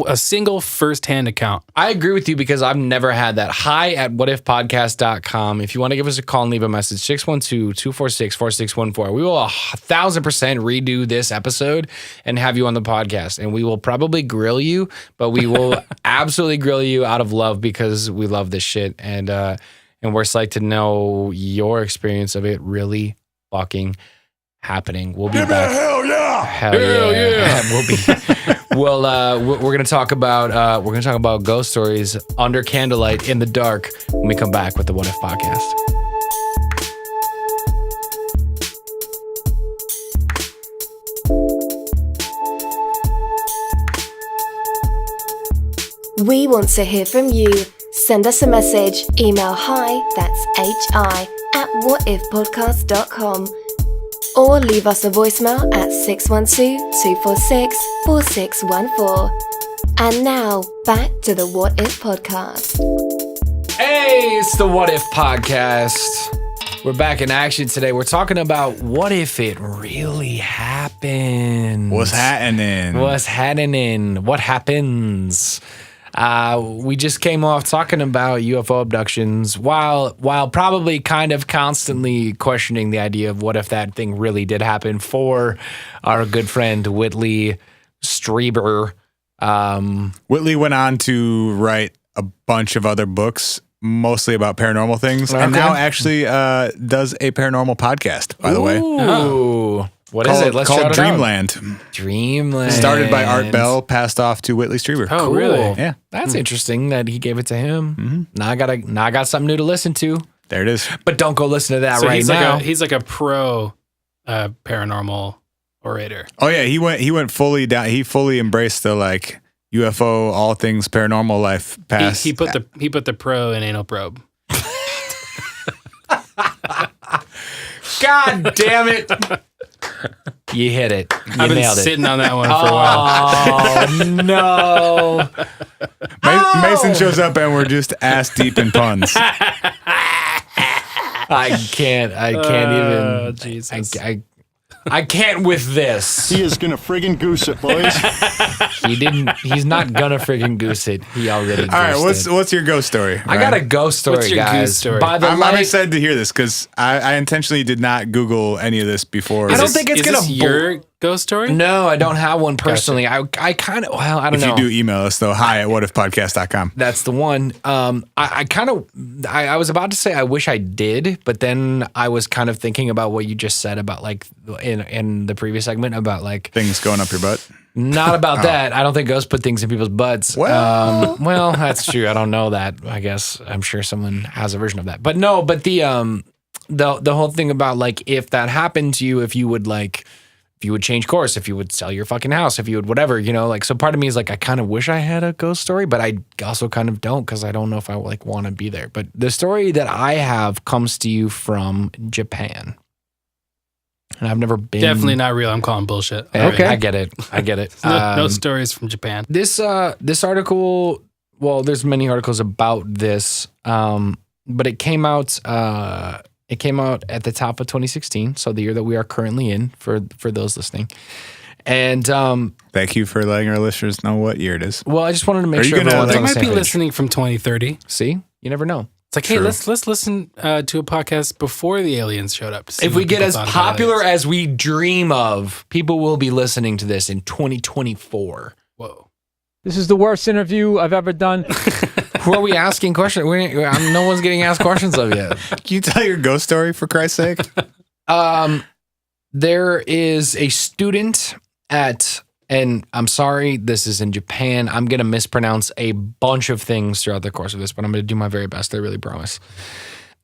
a single firsthand account. I agree with you because I've never had that. hi@whatifpodcast.com. If you want to give us a call and leave a message, 612-246-4614. We will 1,000% redo this episode and have you on the podcast. And we will probably grill you, but we will absolutely grill you out of love because we love this shit. And we're psyched to know your experience of it really fucking happening. We'll be back. Hell yeah! Hell yeah. We're gonna talk about ghost stories under candlelight in the dark when we come back with the What If podcast. We want to hear from you. Send us a message. Email hi, that's hi, @whatifpodcast.com. Or leave us a voicemail at 612-246-4614. And now, back to the What If podcast. Hey, it's the What If podcast. We're back in action today. We're talking about what if it really happened. What's happening? What's happening? What happens? We just came off talking about UFO abductions while probably kind of constantly questioning the idea of what if that thing really did happen for our good friend Whitley Strieber. Whitley went on to write a bunch of other books, mostly about paranormal things, and now actually does a paranormal podcast, by the way. Ooh. What is it? Let's called shout it out. Dreamland. Dreamland. Started by Art Bell, passed off to Whitley Strieber. Oh, Cool. really? Yeah. That's interesting that he gave it to him. Now I got something new to listen to. There it is. But don't go listen to that So right he's now. he's like a pro paranormal orator. Oh yeah, he went fully down. He fully embraced the like UFO, all things paranormal life pass. He put the pro in anal probe. God damn it. You hit it. You I've been nailed it. sitting on that one for a while. Oh, no. Mason shows up and we're just ass deep in puns. I can't even. Jesus. I can't with this. He is gonna friggin' goose it, boys. He's not gonna friggin' goose it. He already All right, goosed it. what's your ghost story? I got a ghost story, What's your guys. goose story? By the I'm light, excited to hear this because I intentionally did not Google any of this before. I don't Is think it's is gonna this your ghost story? No, I don't have one personally. I kind of, well, I don't If know. you do email us though, hi@whatifpodcast.com. I That's the one. I was about to say I wish I did, but then I was kind of thinking about what you just said about like in the previous segment about like Things going up your butt. not about that. I don't think ghosts put things in people's butts. Well. Well, that's true. I don't know that. I guess I'm sure someone has a version of that. But no, but the whole thing about like if that happened to you, if you would change course, if you would sell your fucking house, if you would whatever, like, so part of me is like, I kind of wish I had a ghost story, but I also kind of don't because I don't know if I like want to be there. But the story that I have comes to you from Japan. And I've never been. Definitely not real. I'm calling bullshit. Okay. I get it. No stories from Japan. This article, well, there's many articles about this, but it came out at the top of 2016, so the year that we are currently in for those listening. And Thank you for letting our listeners know what year it is. well, I just wanted to make Are you sure gonna- everyone's They on the might same be page. listening from 2030. See, you never know. It's like, hey, True. let's listen to a podcast before the aliens showed up. To see If what we get people as thought about popular aliens. as we dream of, people will be listening to this in 2024. Whoa. This is the worst interview I've ever done. Who are we asking questions? No one's getting asked questions of yet. Can you tell your ghost story for Christ's sake? There is a student and I'm sorry, this is in Japan. I'm going to mispronounce a bunch of things throughout the course of this, but I'm going to do my very best. I really promise.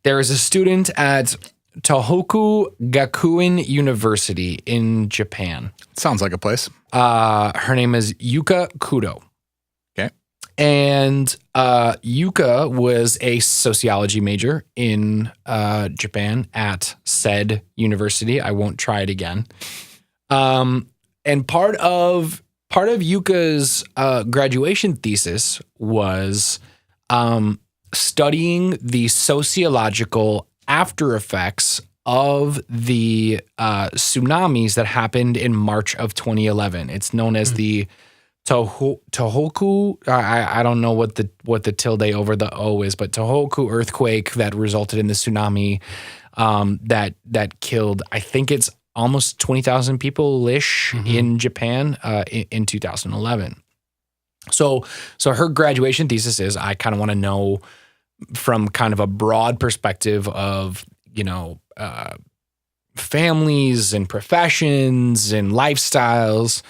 There is a student at Tohoku Gakuen University in Japan. Sounds like a place. Her name is Yuka Kudo. Okay. And Yuka was a sociology major in Japan at said university. I won't try it again. And part of Yuka's graduation thesis was studying the sociological after effects of the tsunamis that happened in March of 2011. It's known as the Tohoku. I don't know what the tilde over the O is, but Tohoku earthquake that resulted in the tsunami that killed, I think it's almost 20,000 people-ish in Japan in 2011. So her graduation thesis is, I kind of want to know from kind of a broad perspective of, families and professions and lifestyles,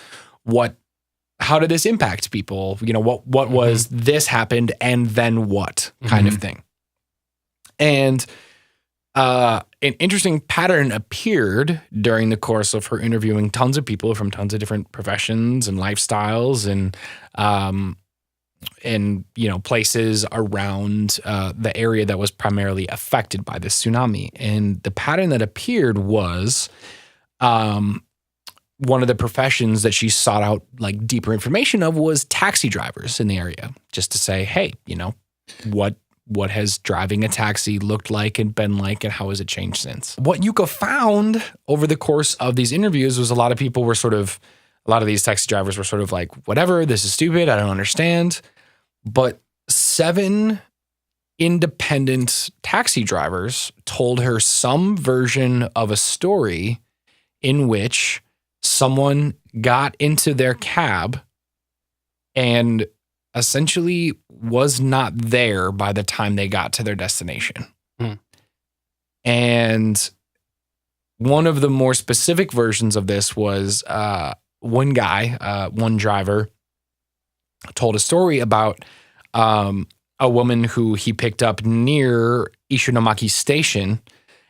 how did this impact people? What was this happened and then what kind of thing? And an interesting pattern appeared during the course of her interviewing tons of people from tons of different professions and lifestyles and places around the area that was primarily affected by the tsunami. And the pattern that appeared was one of the professions that she sought out like deeper information of was taxi drivers in the area, just to say, hey, what has driving a taxi looked like and been like, and how has it changed since? What Yuka found over the course of these interviews was a lot of these taxi drivers were sort of like, whatever, this is stupid, I don't understand. But 7 independent taxi drivers told her some version of a story in which someone got into their cab and essentially was not there by the time they got to their destination. And one of the more specific versions of this was one driver told a story about a woman who he picked up near Ishinomaki Station,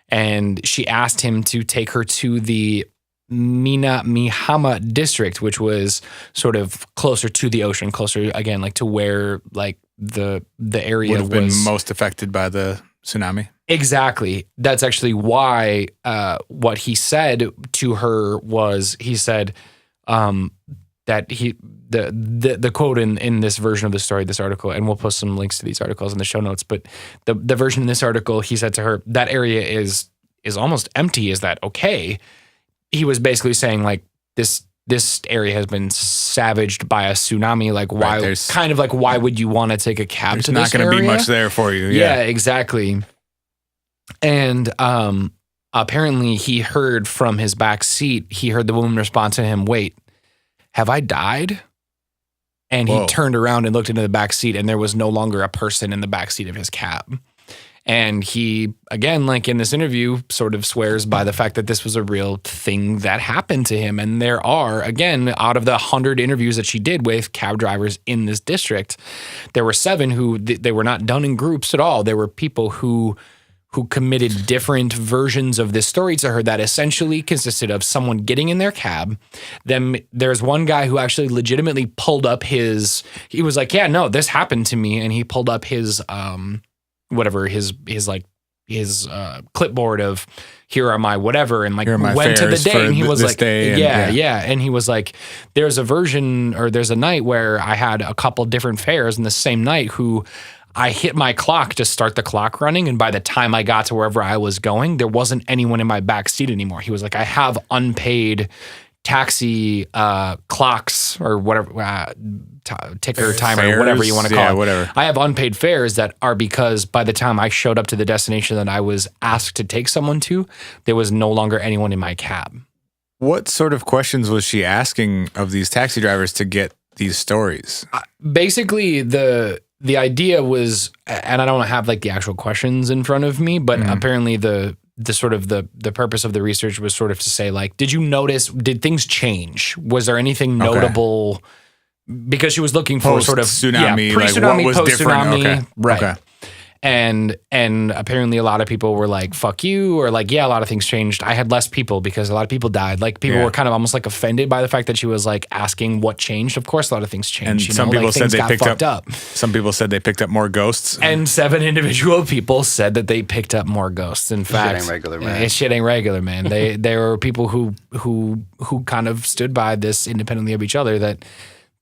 and she asked him to take her to the Minamihama district, which was sort of closer to the ocean, closer again, like to where like the area would have been most affected by the tsunami. Exactly. That's actually why what he said to her was, he said that the quote in this version of the story, this article, and we'll post some links to these articles in the show notes, but the version in this article, he said to her, that area is almost empty. Is that okay? He was basically saying like this area has been savaged by a tsunami. Like why? Right, kind of like why would you want to take a cab to this area? There's not going to be much there for you. Yeah, exactly. And apparently he heard from his back seat, he heard the woman respond to him, "Wait, have I died?" And he turned around and looked into the back seat, and there was no longer a person in the back seat of his cab. And he, again, like in this interview, sort of swears by the fact that this was a real thing that happened to him. And there are, again, out of the 100 interviews that she did with cab drivers in this district, there were 7 who they were not done in groups at all. There were people who committed different versions of this story to her that essentially consisted of someone getting in their cab. Then there's one guy who actually legitimately pulled up he was like, yeah, no, this happened to me. And he pulled up his clipboard of here are my whatever, and like went to the day, and he was like, yeah. And he was like, there's a night where I had a couple different fares in the same night who I hit my clock to start the clock running, and by the time I got to wherever I was going, there wasn't anyone in my back seat anymore. He was like, I have unpaid taxi clocks or whatever, ticker, timer, fares, whatever you want to call it. Whatever. I have unpaid fares that are because by the time I showed up to the destination that I was asked to take someone to, there was no longer anyone in my cab. What sort of questions was she asking of these taxi drivers to get these stories? Basically, the idea was, and I don't have like the actual questions in front of me, but apparently the purpose of the research was sort of to say like, did things change? Was there anything notable? Because she was looking for post sort of tsunami, pre-tsunami, like what was post-tsunami, different? Okay. Right. Okay. And apparently a lot of people were like, fuck you, or like, yeah, a lot of things changed. I had less people because a lot of people died. Like people were kind of almost like offended by the fact that she was like asking what changed. Of course, a lot of things changed. And some people said they picked up. Some people said they picked up more ghosts. And 7 individual people said that they picked up more ghosts. In fact, shit ain't regular, man. Shit ain't regular, man. There were people who kind of stood by this independently of each other that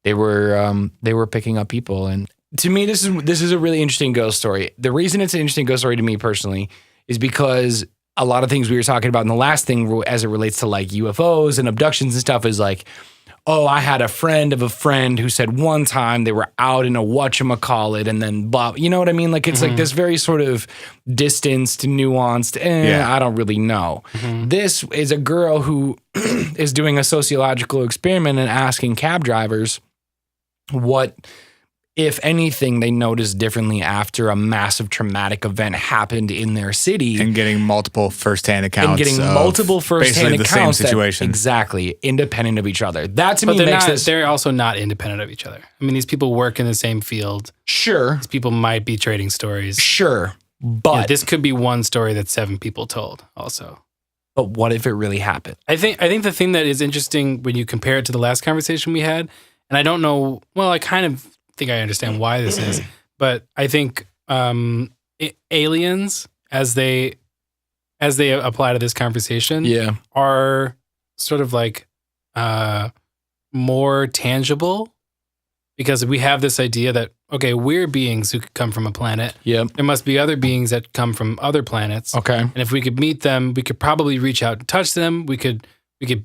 they were picking up people. And to me, this is a really interesting ghost story. The reason it's an interesting ghost story to me personally is because a lot of things we were talking about in the last thing as it relates to like UFOs and abductions and stuff is like, oh, I had a friend of a friend who said one time they were out in a whatchamacallit and then blah, you know what I mean? Like it's like this very sort of distanced, nuanced, I don't really know. This is a girl who is doing a sociological experiment and asking cab drivers what, if anything, they noticed differently after a massive traumatic event happened in their city. And getting multiple firsthand accounts. Basically the same situation. Exactly. Independent of each other. That to me makes this... They're also not independent of each other. I mean, these people work in the same field. Sure. These people might be trading stories. Sure. But... this could be one story that 7 people told also. But what if it really happened? I think the thing that is interesting when you compare it to the last conversation we had, and I don't know, well, I kind of think I understand why this is, but I think aliens, as they apply to this conversation, are sort of like more tangible, because we have this idea that, okay, we're beings who could come from a planet. Yep. There must be other beings that come from other planets. Okay. And if we could meet them, we could probably reach out and touch them. We could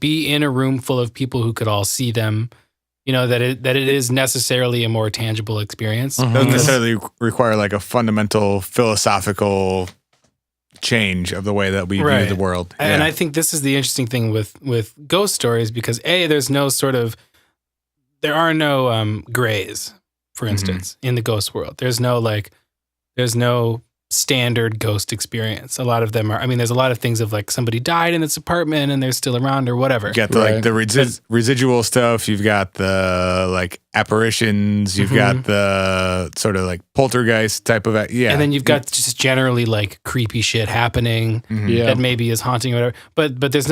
be in a room full of people who could all see them. You know, that it is necessarily a more tangible experience. Doesn't necessarily require like a fundamental philosophical change of the way that we view the world. And I think this is the interesting thing with ghost stories, because there are no grays, for instance, in the ghost world. There's no standard ghost experience. A lot of them are, there's a lot of things of like somebody died in this apartment and they're still around or whatever. You got the residual stuff. You've got the like apparitions. You've got the sort of like poltergeist type of, And then you've got just generally like creepy shit happening that maybe is haunting or whatever. But there's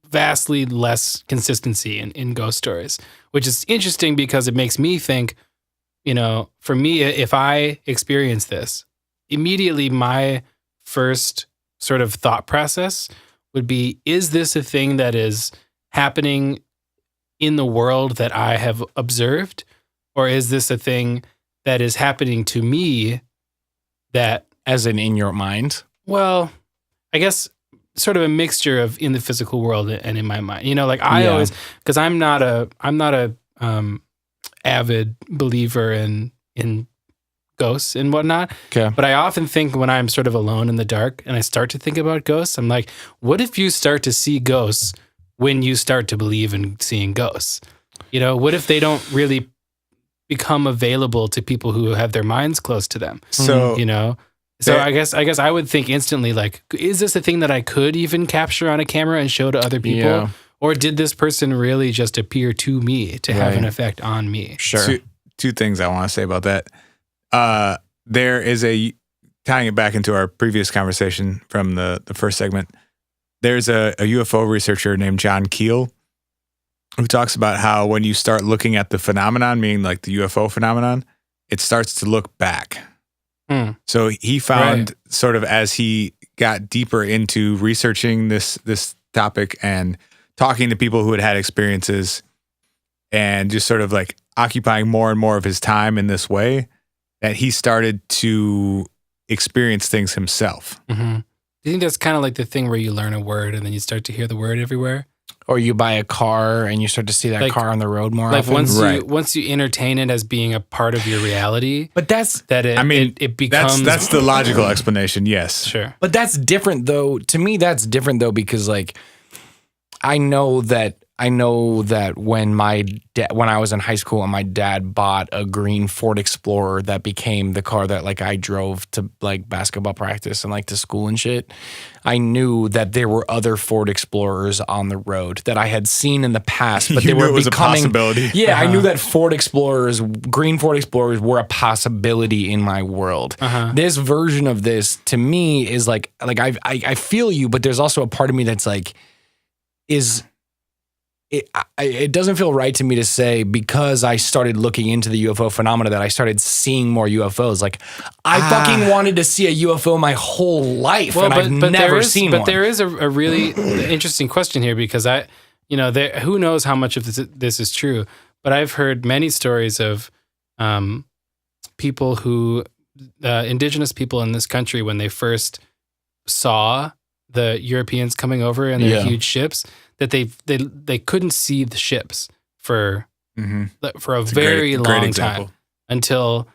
vastly less consistency in ghost stories, which is interesting because it makes me think, for me, if I experience this, immediately my first sort of thought process would be, is this a thing that is happening in the world that I have observed? Or is this a thing that is happening to me that... As in your mind? Well, I guess sort of a mixture of in the physical world and in my mind. I always... Because I'm not a avid believer in ghosts and whatnot. Okay. But I often think when I'm sort of alone in the dark and I start to think about ghosts, I'm like, what if you start to see ghosts when you start to believe in seeing ghosts? What if they don't really become available to people who have their minds close to them? So, So I guess I would think instantly, like, is this a thing that I could even capture on a camera and show to other people? Yeah. Or did this person really just appear to me to have an effect on me? Sure. Two things I want to say about that. There is tying it back into our previous conversation from the first segment, there's a UFO researcher named John Keel who talks about how when you start looking at the phenomenon, meaning like the UFO phenomenon, it starts to look back. So he found sort of as he got deeper into researching this topic and talking to people who had experiences and just sort of like occupying more and more of his time in this way, that he started to experience things himself. Mm-hmm. Do you think that's kind of like the thing where you learn a word and then you start to hear the word everywhere? Or you buy a car and you start to see that car on the road more often. Once you entertain it as being a part of your reality. But it becomes... That's the logical explanation, yes. Sure. But that's different though. To me, that's different though, because like, I know that when when I was in high school and my dad bought a green Ford Explorer that became the car that like I drove to like basketball practice and like to school and shit, I knew that there were other Ford Explorers on the road that I had seen in the past, but they were becoming a possibility. Yeah, I knew that green Ford Explorers were a possibility in my world. This version of this to me is like I feel you, but there's also a part of me that's like, it doesn't feel right to me to say because I started looking into the UFO phenomena that I started seeing more UFOs. Like I fucking wanted to see a UFO my whole life, and I've never seen one. But there is a really interesting question here, because who knows how much of this is true, but I've heard many stories of people who, indigenous people in this country, when they first saw the Europeans coming over in their huge ships, that they couldn't see the ships for a very long time until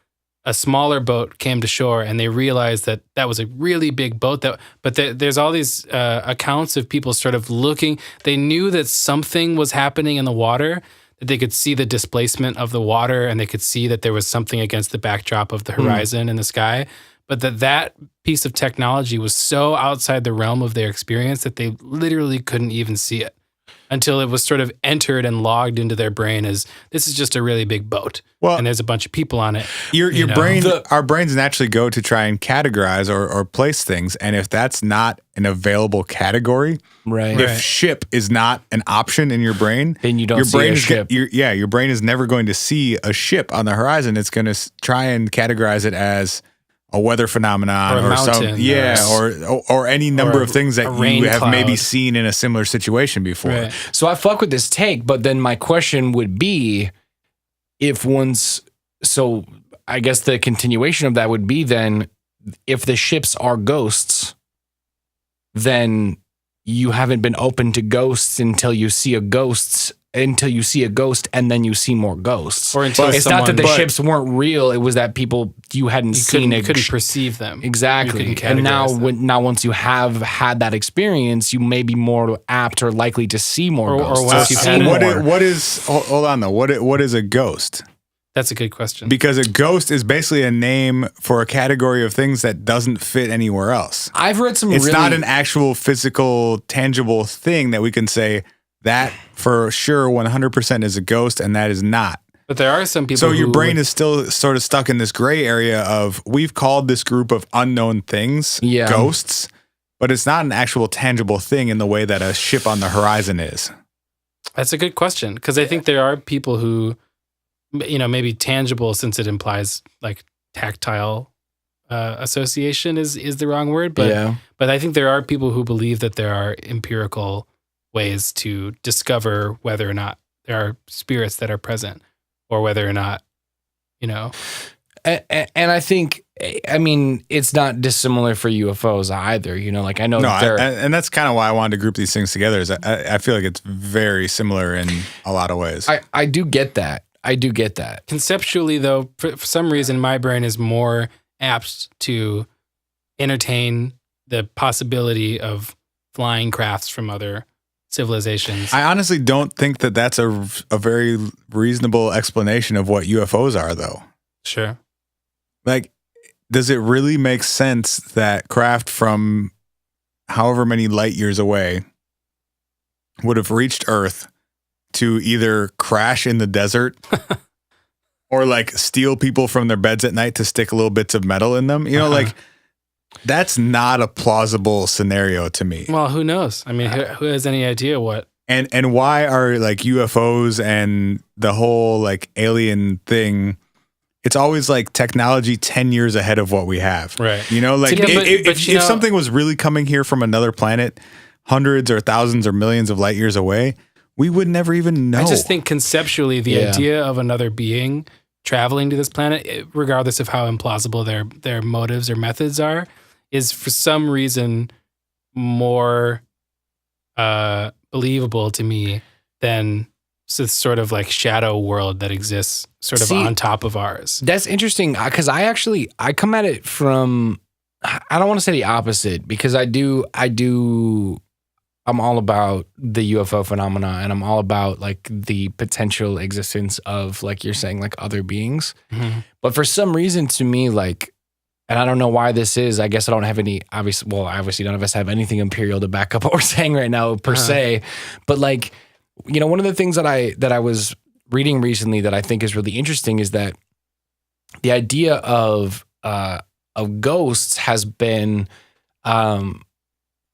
a smaller boat came to shore, and they realized that was a really big boat. There's all these accounts of people sort of looking. They knew that something was happening in the water, that they could see the displacement of the water, and they could see that there was something against the backdrop of the horizon in the sky. But that piece of technology was so outside the realm of their experience that they literally couldn't even see it until it was sort of entered and logged into their brain as this is just a really big boat. Well, and there's a bunch of people on it. Our brains naturally go to try and categorize or place things. And if that's not an available category, if ship is not an option in your brain, then you don't see a ship. Your brain is never going to see a ship on the horizon. It's going to try and categorize it as a weather phenomenon or a mountain, or any number of things that you have maybe seen in a similar situation before. Right. So I fuck with this take, but then my question would be, so I guess the continuation of that would be then, if the ships are ghosts, then you haven't been open to ghosts until you see a ghost until you see a ghost and then you see more ghosts. Or until it's not that the ships weren't real. It was that you hadn't seen it. You couldn't perceive them. Exactly. And now once you have had that experience, you may be more apt or likely to see more ghosts. Or once you've had hold on though. What is a ghost? That's a good question. Because a ghost is basically a name for a category of things that doesn't fit anywhere else. I've read some It's not an actual physical, tangible thing that we can say that for sure 100% is a ghost and that is not. But there are some people So your brain is still sort of stuck in this gray area of we've called this group of unknown things ghosts, but it's not an actual tangible thing in the way that a ship on the horizon is. That's a good question because I think there are people who, maybe tangible, since it implies like tactile association is the wrong word, but I think there are people who believe that there are empirical ways to discover whether or not there are spirits that are present, or whether or not, And I think, it's not dissimilar for UFOs either. I know and that's kind of why I wanted to group these things together. Is I feel like it's very similar in a lot of ways. I do get that. Conceptually, though, for some reason, my brain is more apt to entertain the possibility of flying crafts from other civilizations. I honestly don't think that that's a very reasonable explanation of what UFOs are, though. Sure. Like, does it really make sense that craft from however many light years away would have reached Earth to either crash in the desert or like steal people from their beds at night to stick little bits of metal in them? Like that's not a plausible scenario to me. Well, who knows? Who has any idea what? And why are like UFOs and the whole like alien thing, it's always like technology 10 years ahead of what we have. Right. If something was really coming here from another planet, hundreds or thousands or millions of light years away, we would never even know. I just think conceptually the idea of another being traveling to this planet, regardless of how implausible their motives or methods are, is for some reason more believable to me than this sort of like shadow world that exists sort of on top of ours. That's interesting because I come at it from, I don't want to say the opposite, because I'm all about the UFO phenomena, and I'm all about like the potential existence of, like you're saying, like other beings. Mm-hmm. But for some reason to me, like, and I don't know why this is, I guess I don't have any, obviously none of us have anything empirical to back up what we're saying right now per se. But like, one of the things that I was reading recently that I think is really interesting is that the idea of ghosts has been,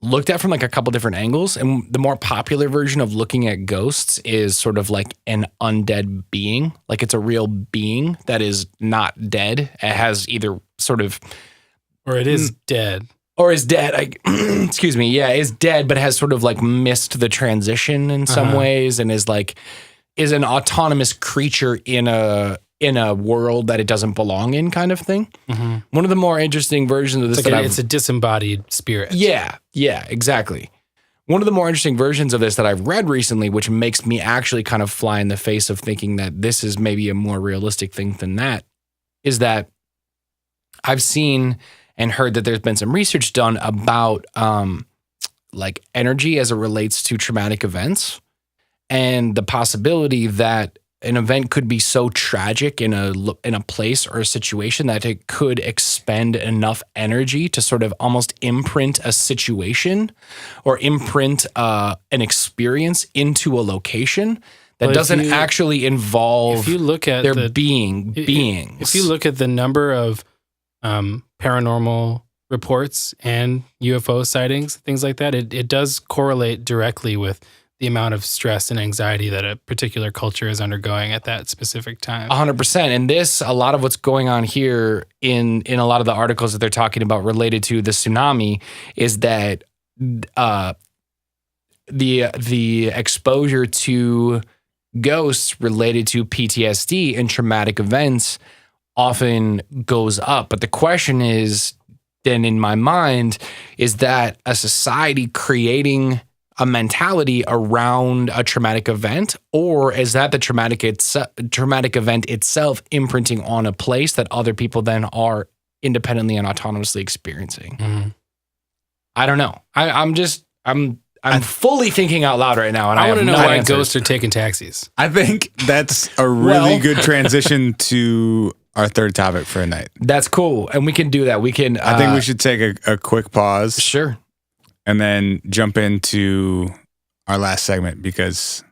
looked at from like a couple different angles, and the more popular version of looking at ghosts is sort of like an undead being, like it's a real being that is not dead. It has either sort of, or it is dead, or is dead. Excuse me, is dead, but has sort of like missed the transition in some ways, and is an autonomous creature in a world that it doesn't belong in, kind of thing. Mm-hmm. One of the more interesting versions of this, it's a disembodied spirit. Yeah, exactly. One of the more interesting versions of this that I've read recently, which makes me actually kind of fly in the face of thinking that this is maybe a more realistic thing than that, is that I've seen and heard that there's been some research done about like energy as it relates to traumatic events, and the possibility that an event could be so tragic in a place or a situation that it could expend enough energy to sort of almost imprint a situation or imprint an experience into a location that doesn't actually involve if you look at there being beings. If you look at the number of paranormal reports and UFO sightings, things like that, it does correlate directly with the amount of stress and anxiety that a particular culture is undergoing at that specific time. 100%. And a lot of what's going on here in a lot of the articles that they're talking about related to the tsunami is that the exposure to ghosts related to PTSD and traumatic events often goes up. But the question is, then in my mind, is that a society creating a mentality around a traumatic event, or is that the traumatic event itself imprinting on a place that other people then are independently and autonomously experiencing? Mm-hmm. I don't know. I'm fully thinking out loud right now, and I want to know why answers. ghosts are taking taxis. I think that's a really good transition to our third topic for a night. That's cool, and we can do that. We can. I think we should take a quick pause. Sure. And then jump into our last segment because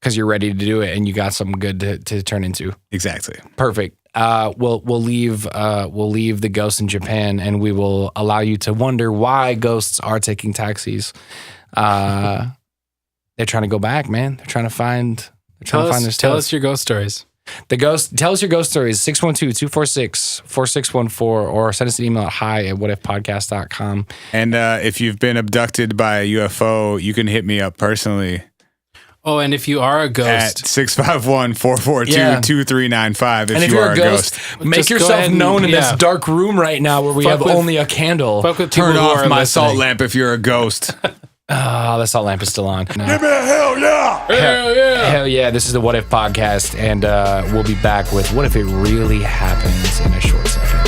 you're ready to do it and you got something good to turn into. Exactly. Perfect. We'll leave the ghosts in Japan, and we will allow you to wonder why ghosts are taking taxis. They're trying to go back, man. They're trying to find their stuff. Tell us your ghost stories. Tell us your ghost stories, 612-246-4614, or send us an email at hi@whatifpodcast.com. And if you've been abducted by a UFO, you can hit me up personally. Oh, and if you are a At ghost, 651-442-2395 and if you you're are a ghost, make just go yourself ahead and- known in this yeah. dark room right now where we Fuck have with- only a candle. fuck with Turn people who off are my listening. salt lamp if you're a ghost. The salt lamp is still on. No. Give me a hell yeah! Hell yeah! Hell yeah, this is the What If Podcast, and we'll be back with What If It Really Happens in a short second.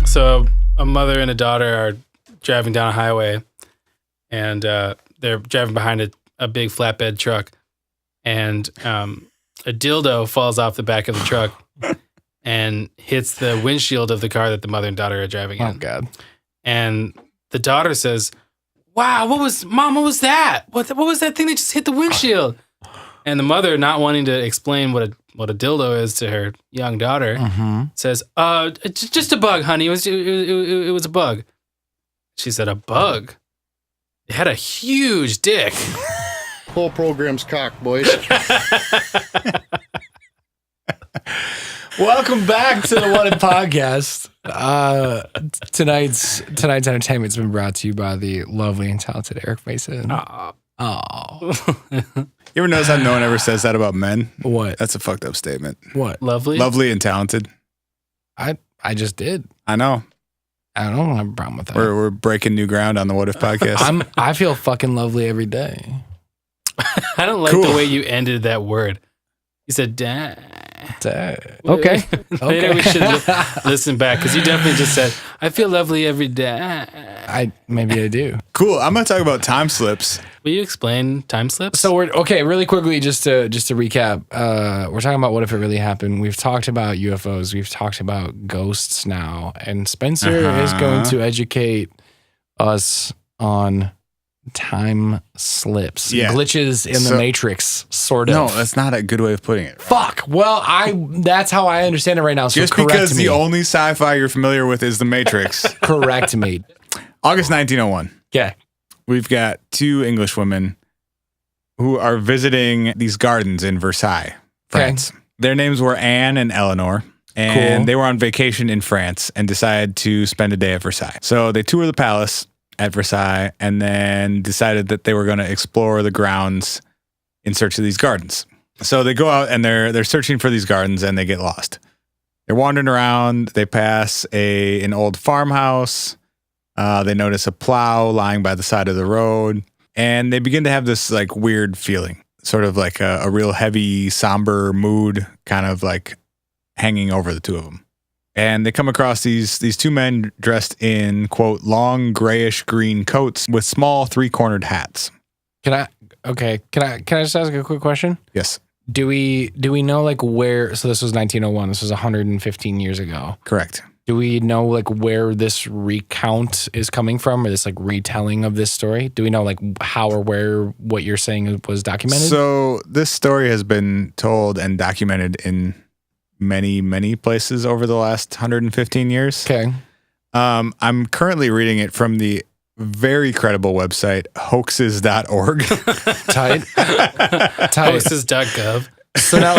So a mother and a daughter are driving down a highway, and they're driving behind a big flatbed truck, and a dildo falls off the back of the truck and hits the windshield of the car that the mother and daughter are driving in. Oh, God. And the daughter says, "Wow, Mom, what was that? What was that thing that just hit the windshield?" And the mother, not wanting to explain what a dildo is to her young daughter, says, just a bug, honey. It was a bug." She said, "A bug? It had a huge dick." Whole program's cocked, boys. Welcome back to the What If Podcast. Tonight's entertainment's been brought to you by the lovely and talented Eric Mayson. Oh. You ever notice how no one ever says that about men? What? That's a fucked up statement. What? Lovely. Lovely and talented. I just did. I know. I don't have a problem with that. We're breaking new ground on the What If Podcast. I feel fucking lovely every day. I don't like Cool. the way you ended that word. You said, "Dad." Okay. Maybe we should listen back, because you definitely just said, "I feel lovely every day." Maybe I do. Cool. I'm going to talk about time slips. Will you explain time slips? So we're okay. Really quickly, just to recap, we're talking about what if it really happened. We've talked about UFOs. We've talked about ghosts now, and Spencer is going to educate us on time slips, Yeah. glitches in the Matrix, sort of. No, that's not a good way of putting it. Fuck. Well, that's how I understand it right now. So Just correct because me. the only sci-fi you're familiar with is The Matrix. Correct me. August 1901. Okay. We've got two English women who are visiting these gardens in Versailles, France. Their names were Anne and Eleanor, and Cool. they were on vacation in France and decided to spend a day at Versailles. So they toured the palace at Versailles and then decided that they were going to explore the grounds in search of these gardens. So they go out and they're searching for these gardens and they get lost. They're wandering around. They pass an old farmhouse. They notice a plow lying by the side of the road, and they begin to have this like weird feeling, sort of like a real heavy, somber mood, kind of like hanging over the two of them. And they come across these two men dressed in, quote, long grayish green coats with small 3-cornered hats. Can I just ask a quick question? Yes, Do we know like where? So this was 1901. This was 115 years ago. correct. Do we know like where this recount is coming from, or this like retelling of this story? Do we know like how or where what you're saying was documented? So this story has been told and documented in many, many places over the last 115 years. Okay. I'm currently reading it from the very credible website, hoaxes.org. Tight. Hoaxes.gov. So now,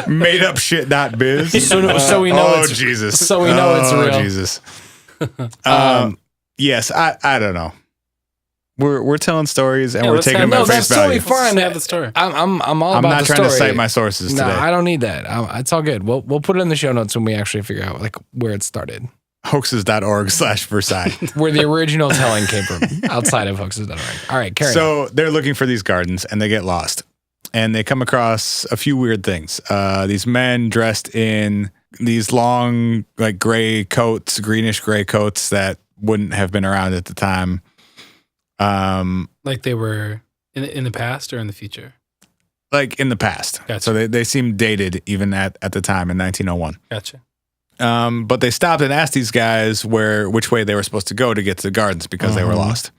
Made up shit.biz. So we know it's Jesus. So we know it's real. Jesus. Yes, I don't know. We're telling stories and we're taking them at face value. Totally fine. Have the story. I'm all I'm about not the trying to story. cite my sources No, today. I don't need that. It's all good. We'll put it in the show notes when we actually figure out like where it started, Hoaxes.org/Versailles. where the original telling came from, outside of hoaxes.org. All right, carry on. So they're looking for these gardens and they get lost. And they come across a few weird things. These men dressed in these long, like gray coats, greenish gray coats that wouldn't have been around at the time. Like they were in the past or in the future? Like in the past. Gotcha. So they seem dated even at the time in 1901. Gotcha. But they stopped and asked these guys which way they were supposed to go to get to the gardens because they were lost.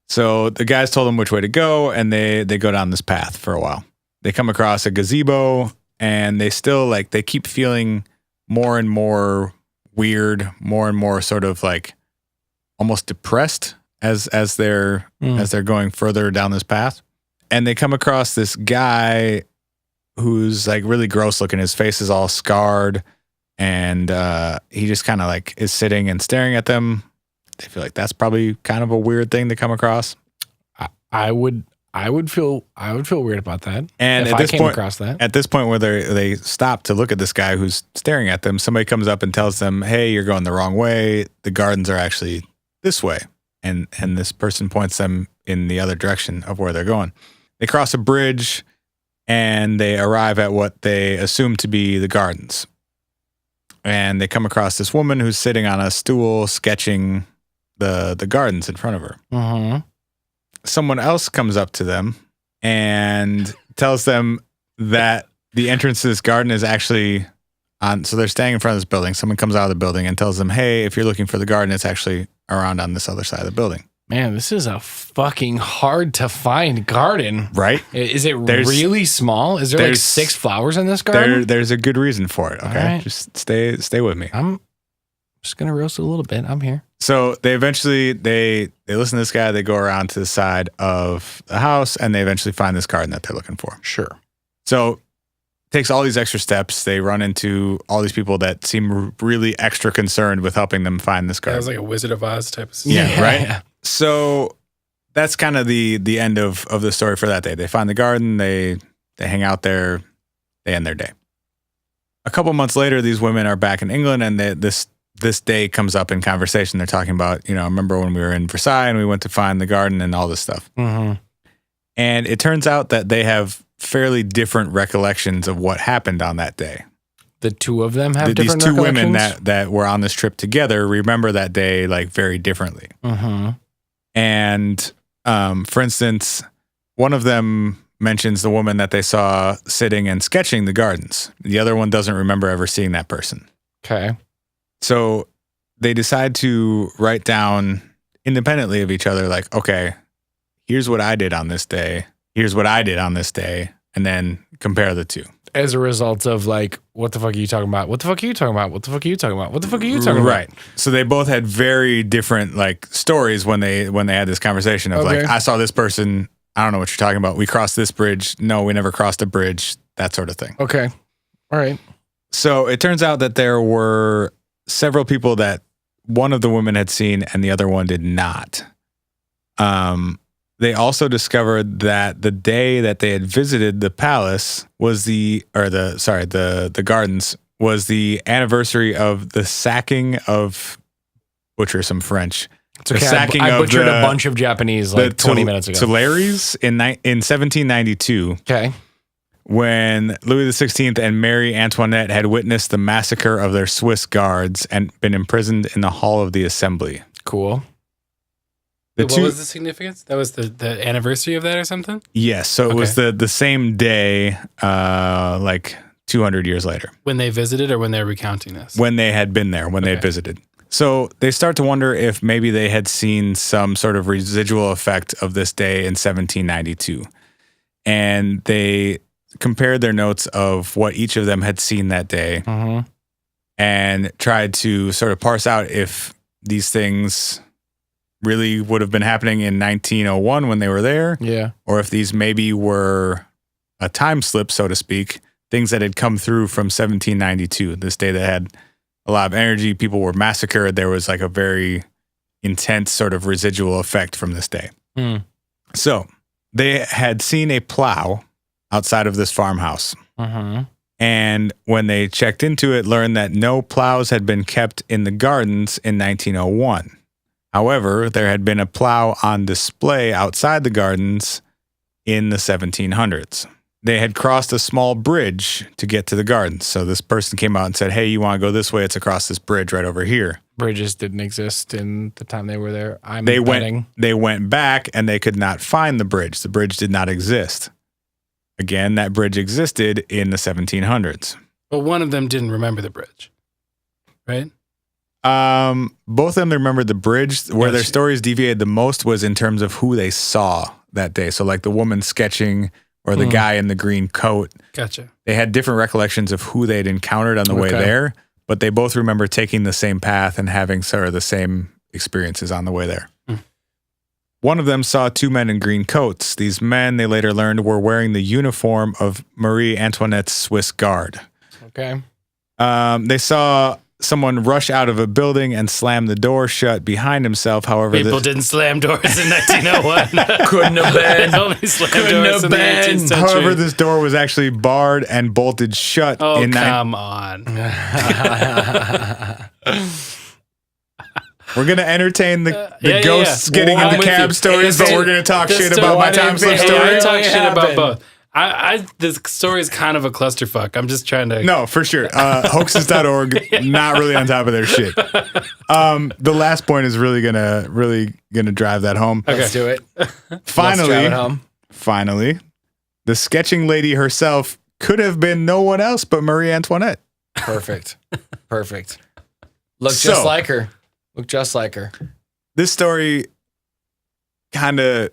So the guys told them which way to go, and they go down this path for a while. They come across a gazebo, and they still they keep feeling more and more weird, more and more sort of like almost depressed as they're going further down this path. And they come across this guy who's like really gross looking. His face is all scarred, and he just kind of like is sitting and staring at them. They feel like that's probably kind of a weird thing to come across. I would feel weird about that. And if at I this came point, across that. At this point where they stop to look at this guy who's staring at them, somebody comes up and tells them, "Hey, you're going the wrong way. The gardens are actually this way." And this person points them in the other direction of where they're going. They cross a bridge and they arrive at what they assume to be the gardens. And they come across this woman who's sitting on a stool sketching the gardens in front of her. Mm-hmm. Someone else comes up to them and tells them that the entrance to this garden is actually on. So they're standing in front of this building. Someone comes out of the building and tells them, "Hey, if you're looking for the garden, it's actually around on this other side of the building." Man, this is a fucking hard to find garden. Right? Is it really small? Is there like 6 flowers in this garden? There's a good reason for it. Okay. Right. Just stay with me. I'm just going to roast it a little bit. I'm here. So they eventually, they listen to this guy. They go around to the side of the house and they eventually find this garden that they're looking for. Sure. So takes all these extra steps. They run into all these people that seem really extra concerned with helping them find this garden. That was like a Wizard of Oz type of Yeah, right? Yeah. So that's kind of the end of the story for that day. They find the garden. They hang out there. They end their day. A couple months later, these women are back in England, and this day comes up in conversation. They're talking about, I remember when we were in Versailles and we went to find the garden and all this stuff. Mm-hmm. And it turns out that they have fairly different recollections of what happened on that day. The two of them have different recollections? These two women recollections? that were on this trip together remember that day like very differently. Mm-hmm. And for instance, one of them mentions the woman that they saw sitting and sketching the gardens. The other one doesn't remember ever seeing that person. Okay. So they decide to write down independently of each other, like, okay, here's what I did on this day. Here's what I did on this day. And then compare the two. As a result of like, what the fuck are you talking about? What the fuck are you talking about? What the fuck are you talking about? What the fuck are you talking about? Right. So they both had very different like stories when they had this conversation of like, I saw this person. I don't know what you're talking about. We crossed this bridge. No, we never crossed a bridge. That sort of thing. Okay. All right. So it turns out that there were several people that one of the women had seen and the other one did not. They also discovered that the day that they had visited the palace was the gardens was the anniversary of the sacking of, butcher some French. It's okay. The sacking I of butchered a bunch of Japanese like 20 minutes ago. Tuileries in 1792. Okay. When Louis XVI and Marie Antoinette had witnessed the massacre of their Swiss guards and been imprisoned in the Hall of the Assembly. Cool. What was the significance? That was the anniversary of that or something? Yes. So it was the same day, like 200 years later. When they visited or when they're recounting this? When they had been there, when they had visited. So they start to wonder if maybe they had seen some sort of residual effect of this day in 1792. And they compared their notes of what each of them had seen that day and tried to sort of parse out if these things really would have been happening in 1901 when they were there. Yeah. Or if these maybe were a time slip, so to speak, things that had come through from 1792, this day that had a lot of energy. People were massacred. There was like a very intense sort of residual effect from this day. So they had seen a plow outside of this farmhouse. And when they checked into it, learned that no plows had been kept in the gardens in 1901. However, there had been a plow on display outside the gardens in the 1700s. They had crossed a small bridge to get to the gardens. So this person came out and said, hey, you want to go this way? It's across this bridge right over here. Bridges didn't exist in the time they were there. They went back and they could not find the bridge. The bridge did not exist. Again, that bridge existed in the 1700s. But one of them didn't remember the bridge, right? Both of them remembered the bridge. Where their stories deviated the most was in terms of who they saw that day. So like the woman sketching or the guy in the green coat. Gotcha. They had different recollections of who they'd encountered on the way there, but they both remember taking the same path and having sort of the same experiences on the way there. One of them saw two men in green coats. These men, they later learned, were wearing the uniform of Marie Antoinette's Swiss Guard. Okay. They saw someone rush out of a building and slam the door shut behind himself. However, people didn't slam doors in 1901. Couldn't have been. They only slammed doors in the 18th century. However, this door was actually barred and bolted shut. Oh, come on. We're going to entertain the ghosts getting in the cab stories, but we're going to talk shit about my time slip story. I talk shit about both. This story is kind of a clusterfuck. I'm just trying to... No, for sure. Hoaxes.org, not really on top of their shit. The last point is really gonna drive that home. Okay. Let's do it. Finally, the sketching lady herself could have been no one else but Marie Antoinette. Perfect. Look just like her. This story kind of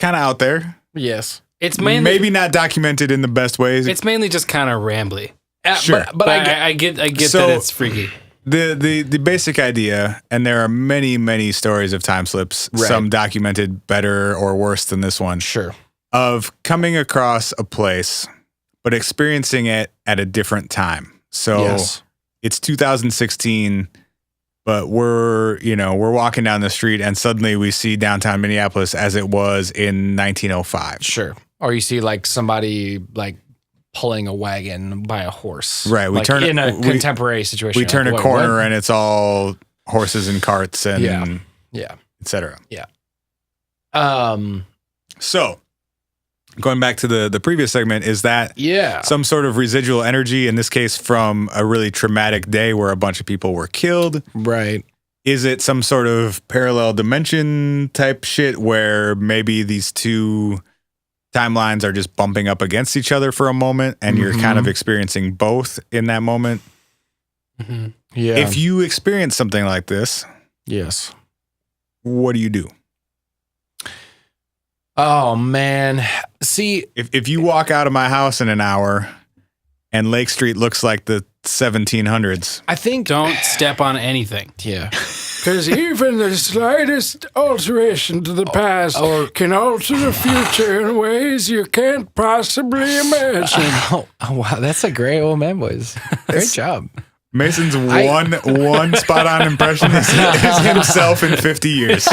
out there. Yes. It's mainly maybe not documented in the best ways. It's mainly just kind of rambly. Sure, but I get that it's freaky. The basic idea, and there are many stories of time slips, some documented better or worse than this one. Sure. Of coming across a place, but experiencing it at a different time. So it's 2016. But we're walking down the street and suddenly we see downtown Minneapolis as it was in 1905. Sure. Or you see like somebody like pulling a wagon by a horse. Right. We like turn in a contemporary situation. We turn a corner and it's all horses and carts and et cetera. Yeah. So going back to the previous segment, is that some sort of residual energy, in this case from a really traumatic day where a bunch of people were killed? Right. Is it some sort of parallel dimension type shit where maybe these two timelines are just bumping up against each other for a moment and you're kind of experiencing both in that moment? Mm-hmm. Yeah. If you experience something like this, what do you do? Oh, man. See, if you walk out of my house in an hour and Lake Street looks like the 1700s, I think don't step on anything. Yeah. Because even the slightest alteration to the past can alter the future in ways you can't possibly imagine. Oh, wow. That's a great old man voice. Great job. Mason's one spot on impression is himself in 50 years.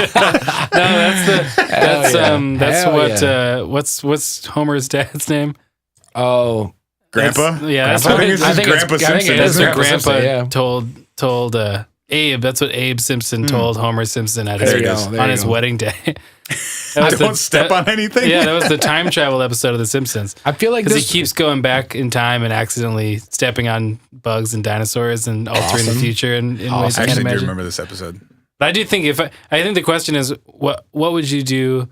What's Homer's dad's name? Oh, Grandpa? I think it's Grandpa Simpson. That's what Grandpa Simpson, told Abe. That's what Abe Simpson told Homer Simpson at his wedding day. Don't step on anything. Yeah, that was the time travel episode of The Simpsons. I feel like because he keeps going back in time and accidentally stepping on bugs and dinosaurs and altering the future in ways you can't imagine. I actually do remember this episode. But I do think I think the question is what would you do?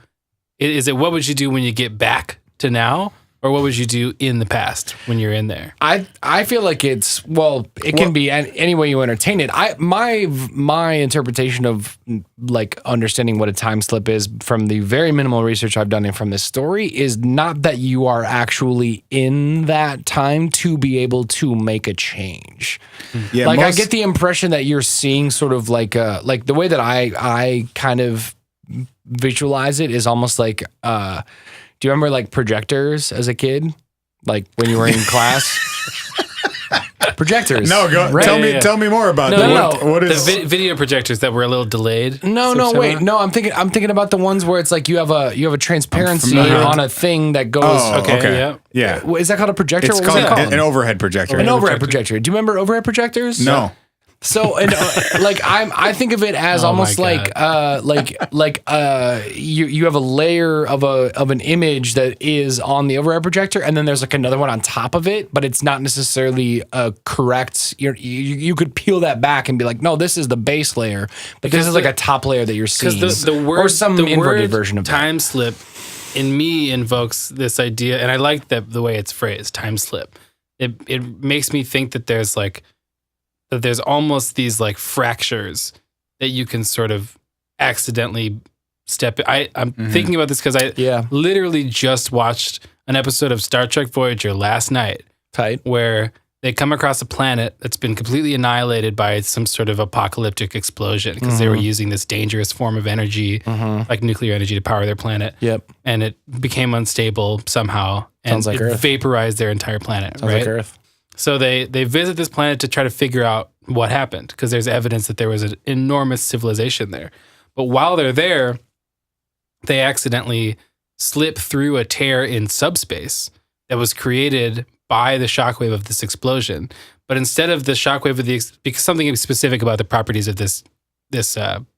Is it what would you do when you get back to now? Or what would you do in the past when you're in there? I feel like it can be any way you entertain it. My interpretation of like understanding what a time slip is from the very minimal research I've done from this story is not that you are actually in that time to be able to make a change. Yeah, I get the impression that you're seeing sort of like the way that I kind of visualize it is almost like do you remember like projectors as a kid? Like when you were in class? Projectors. No, go. Right? Tell me more about No, that. no, What is the video projectors that were a little delayed? No, wait. No, I'm thinking about the ones where it's like you have a transparency on a thing that goes. Oh, Okay, yeah. Is that called a projector? It's What was it called called? an overhead projector. An overhead projector. Do you remember overhead projectors? No. So, and I think of it as almost my like you have a layer of an image that is on the overhead projector, and then there's like another one on top of it, but it's not necessarily correct. You could peel that back and be like, no, this is the base layer, but this is like a top layer that you're seeing, Because the word, or some the inverted word version of time slip in me invokes this idea, and I like the way it's phrased, time slip. It makes me think that there's almost these like fractures that you can sort of accidentally step. I'm thinking about this because I literally just watched an episode of Star Trek Voyager last night. Tight. Where they come across a planet that's been completely annihilated by some sort of apocalyptic explosion because they were using this dangerous form of energy, like nuclear energy, to power their planet. Yep. And it became unstable somehow, and Sounds like it Earth. vaporized their entire planet. Sounds right? like Earth. So they visit this planet to try to figure out what happened because there's evidence that there was an enormous civilization there. But while they're there, they accidentally slip through a tear in subspace that was created by the shockwave of this explosion. But instead of the shockwave of because something specific about the properties of this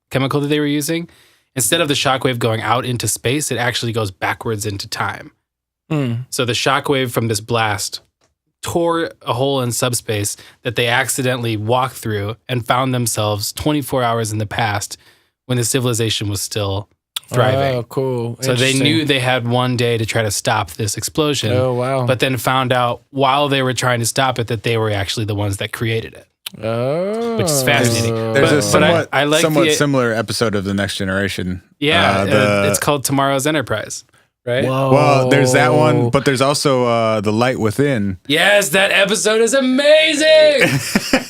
chemical that they were using, instead of the shockwave going out into space, it actually goes backwards into time. So the shockwave from this blast tore a hole in subspace that they accidentally walked through and found themselves 24 hours in the past when the civilization was still thriving. Oh, cool. So they knew they had one day to try to stop this explosion. Oh, wow. But then found out while they were trying to stop it that they were actually the ones that created it. Oh. Which is fascinating. There's a But I like somewhat the- similar episode of The Next Generation. Yeah, it's called Tomorrow's Enterprise. Right? Whoa. Well, there's that one, but there's also The Light Within. Yes, that episode is amazing.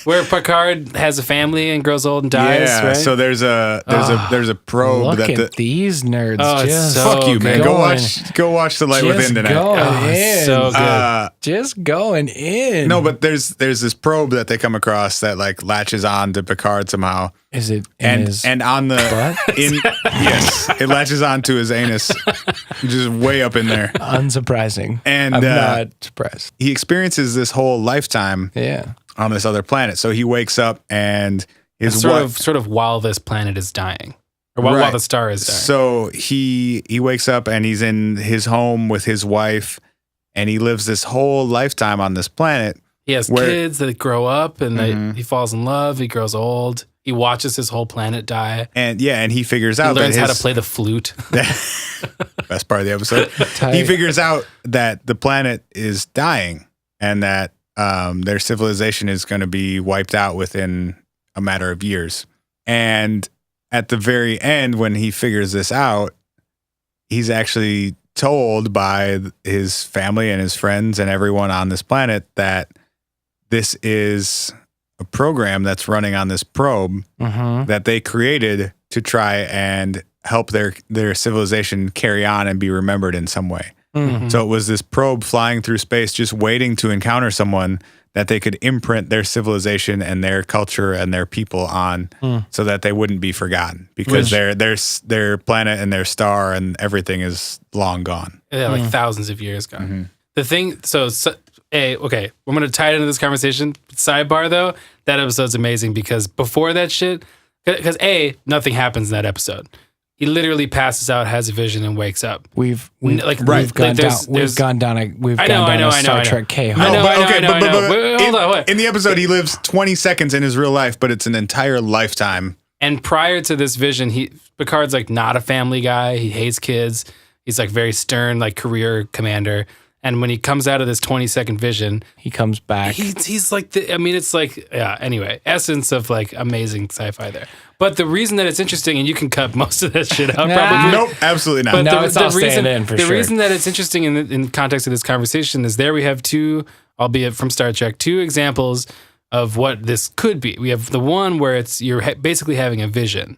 Where Picard has a family and grows old and dies, Yeah, right? so there's a probe Look that at these nerds. Oh, it's just so fuck you, man. going- Go watch The Light just Within tonight. going Oh, in. it's so good. Just going in. No, but there's this probe that they come across that like latches on to Picard somehow. Is it in his And on the butt? yes, it latches onto his anus, just way up in there. Unsurprising. And I'm not surprised. he experiences this whole lifetime Yeah. on this other planet. So he wakes up and his sort of while this planet is dying, or while Right. the star is dying. So he wakes up and he's in his home with his wife, and he lives this whole lifetime on this planet. He has kids that grow up, and he falls in love. He grows old. He watches his whole planet die. And he figures He out learns that how to play the flute. best part of the episode. Tight. He figures out that the planet is dying and that their civilization is going to be wiped out within a matter of years. And at the very end, when he figures this out, he's actually told by his family and his friends and everyone on this planet that this is a program that's running on this probe that they created to try and help their civilization carry on and be remembered in some way. So it was this probe flying through space, just waiting to encounter someone that they could imprint their civilization and their culture and their people on, so that they wouldn't be forgotten, because their planet and their star and everything is long gone. Yeah, like thousands of years gone. The thing, okay, I'm going to tie it into this conversation. Sidebar though, that episode's amazing because before that shit, because nothing happens in that episode. He literally passes out, has a vision, and wakes up. We've Like, gone like, down. there's- We've gone down a I Star know. Trek K. I know. Wait, hold on, wait. In the episode, he lives 20 seconds in his real life, but it's an entire lifetime. And prior to this vision, Picard's like not a family guy. He hates kids. He's like very stern, like career commander. And when he comes out of this 20-second vision, He comes back. he's like it's like, yeah, anyway, essence of like amazing sci-fi there. But the reason that it's interesting, and you can cut most of that shit out probably. Nope, absolutely not. But No, it's all staying in for the sure. reason that it's interesting in context of this conversation is there we have two, albeit from Star Trek, two examples of what this could be. We have the one where you're basically having a vision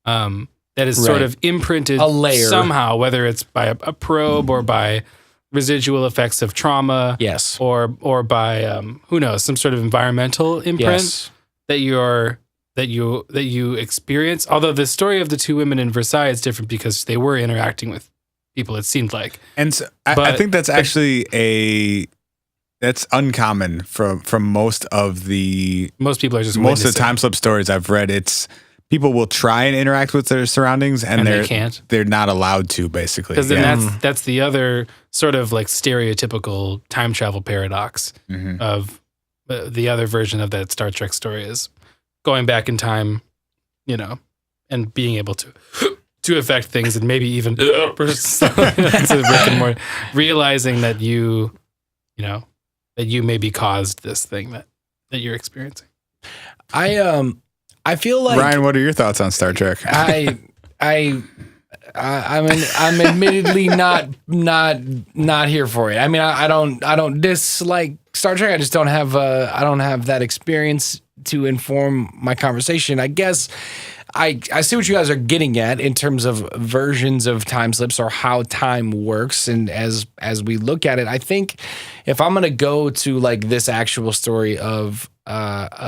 that is sort Right. of imprinted A layer. somehow, whether it's by a probe or by residual effects of trauma. Yes. Or by who knows, some sort of environmental imprint that you experience. Although the story of the two women in Versailles is different because they were interacting with people, it seemed like. And so I think that's actually that's uncommon from most of the people are just most of the time slip stories I've read. It's people will try and interact with their surroundings and they can't. They're not allowed to, basically. Because then that's the other sort of like stereotypical time travel paradox of the other version of that Star Trek story is going back in time, and being able to affect things and maybe even that's a Rick and Morty, realizing that that you maybe caused this thing that you're experiencing. I feel like Ryan, what are your thoughts on Star Trek? I'm admittedly not here for it. I mean, I don't dislike Star Trek. I just don't have that experience to inform my conversation. I guess I see what you guys are getting at in terms of versions of time slips or how time works. And as we look at it, I think if I'm going to go to like this actual story of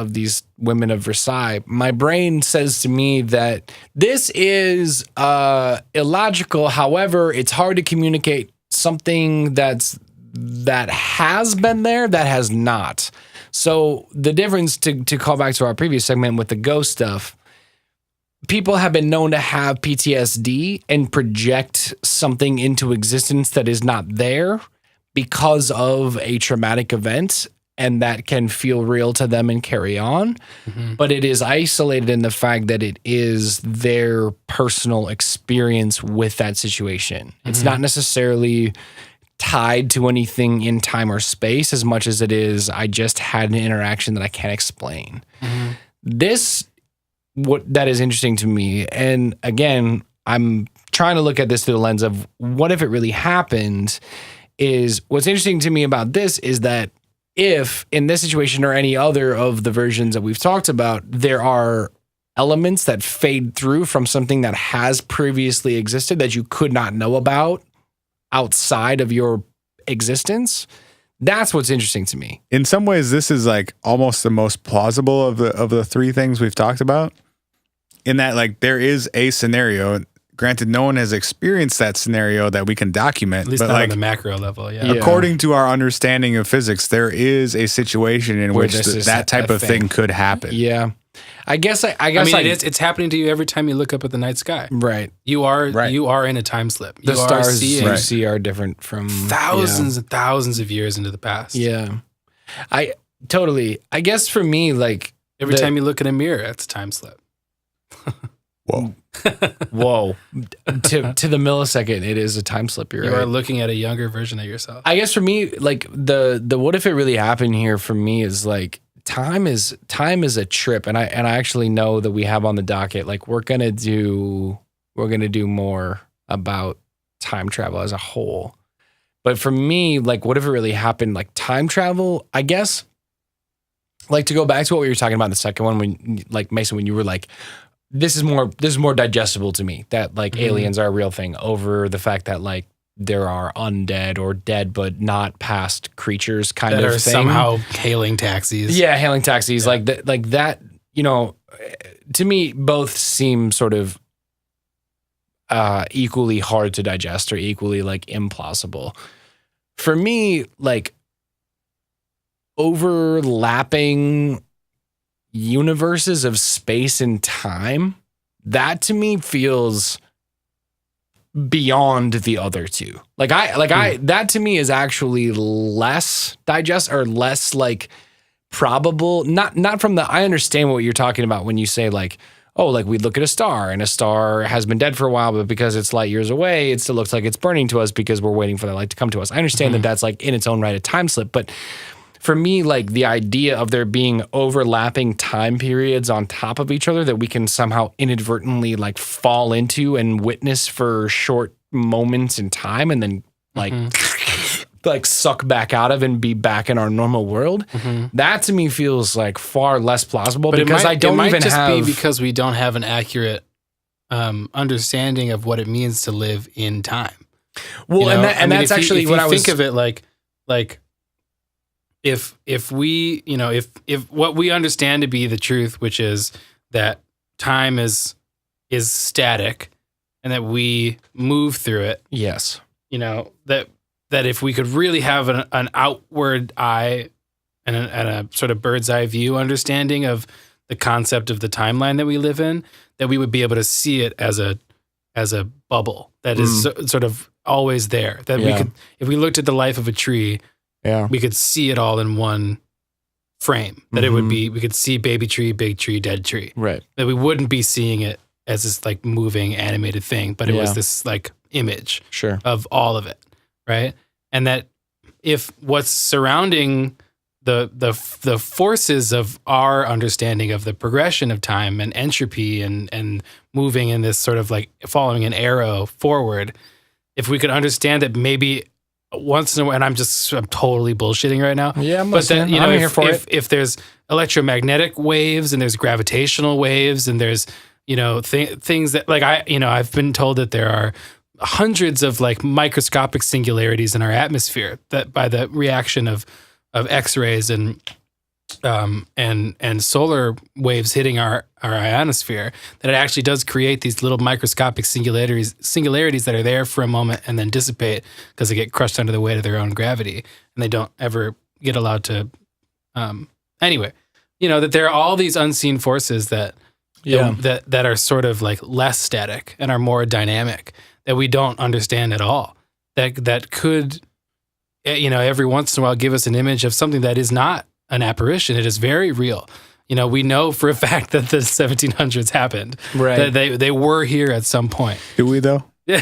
these women of Versailles, my brain says to me that this is illogical. However, it's hard to communicate something that has been there that has not. So the difference, to call back to our previous segment with the ghost stuff, people have been known to have PTSD and project something into existence that is not there because of a traumatic event, and that can feel real to them and carry on. But it is isolated in the fact that it is their personal experience with that situation. It's not necessarily tied to anything in time or space as much as it is, I just had an interaction that I can't explain. That is interesting to me. And again, I'm trying to look at this through the lens of what if it really happened. Is what's interesting to me about this is that if in this situation or any other of the versions that we've talked about, there are elements that fade through from something that has previously existed that you could not know about outside of your existence, that's what's interesting to me. In some ways, this is like almost the most plausible of the three things we've talked about, in that like there is a scenario. Granted, no one has experienced that scenario that we can document. At least but not like, on the macro level, according to our understanding of physics, there is a situation in which that type of thing could happen. Yeah. I guess it's happening to you every time you look up at the night sky. Right. You are in a time slip. The stars you see are different from thousands and thousands of years into the past. Yeah. I guess for me, like every time you look in a mirror, it's a time slip. Whoa. Whoa. To the millisecond, it is a time slip. You are looking at a younger version of yourself. I guess for me, like the what if it really happened here for me is like time is a trip. And I actually know that we have on the docket, like we're gonna do more about time travel as a whole. But for me, like what if it really happened, like time travel, I guess, like to go back to what we were talking about in the second one, when like Mason, when you were like, this is more digestible to me, that like aliens are a real thing, over the fact that like there are undead or dead but not past creatures kind that of are thing. Somehow hailing taxis. Yeah, hailing taxis. Yeah. Like that, to me, both seem sort of equally hard to digest or equally like implausible. For me, like overlapping universes of space and time, that to me feels beyond the other two. That to me is actually less less like probable. Not from the, I understand what you're talking about when you say like, oh, like we look at a star and a star has been dead for a while, but because it's light years away, it still looks like it's burning to us because we're waiting for that light to come to us. I understand that that's like in its own right a time slip, but for me, like the idea of there being overlapping time periods on top of each other that we can somehow inadvertently like fall into and witness for short moments in time and then like like suck back out of and be back in our normal world, that to me feels like far less plausible. But because it might just be because we don't have an accurate understanding of what it means to live in time. Well, You know? and that's actually if what you I was think of it like if we, you know, if what we understand to be the truth, which is that time is static and that we move through it, Yes. you know, that if we could really have an outward eye and a sort of bird's eye view understanding of the concept of the timeline that we live in, that we would be able to see it as a bubble that is sort of always there. That we could, if we looked at the life of a tree, we could see it all in one frame. That it would be, we could see baby tree, big tree, dead tree. Right. That we wouldn't be seeing it as this like moving animated thing, but it was this like image of all of it. Right. And that if what's surrounding the forces of our understanding of the progression of time and entropy and moving in this sort of like following an arrow forward, if we could understand that maybe once in a while, and I'm totally bullshitting right now. Yeah, but that, you know, I'm here for it. If there's electromagnetic waves and there's gravitational waves and there's, you know, things that like I've been told that there are hundreds of like microscopic singularities in our atmosphere that by the reaction of X-rays and solar waves hitting our ionosphere, that it actually does create these little microscopic singularities that are there for a moment and then dissipate because they get crushed under the weight of their own gravity and they don't ever get allowed to. Anyway, you know, that there are all these unseen forces that are sort of like less static and are more dynamic that we don't understand at all. That could, you know, every once in a while give us an image of something that is not an apparition. It is very real. You know, we know for a fact that the 1700s happened. Right. That they were here at some point. Do we though? You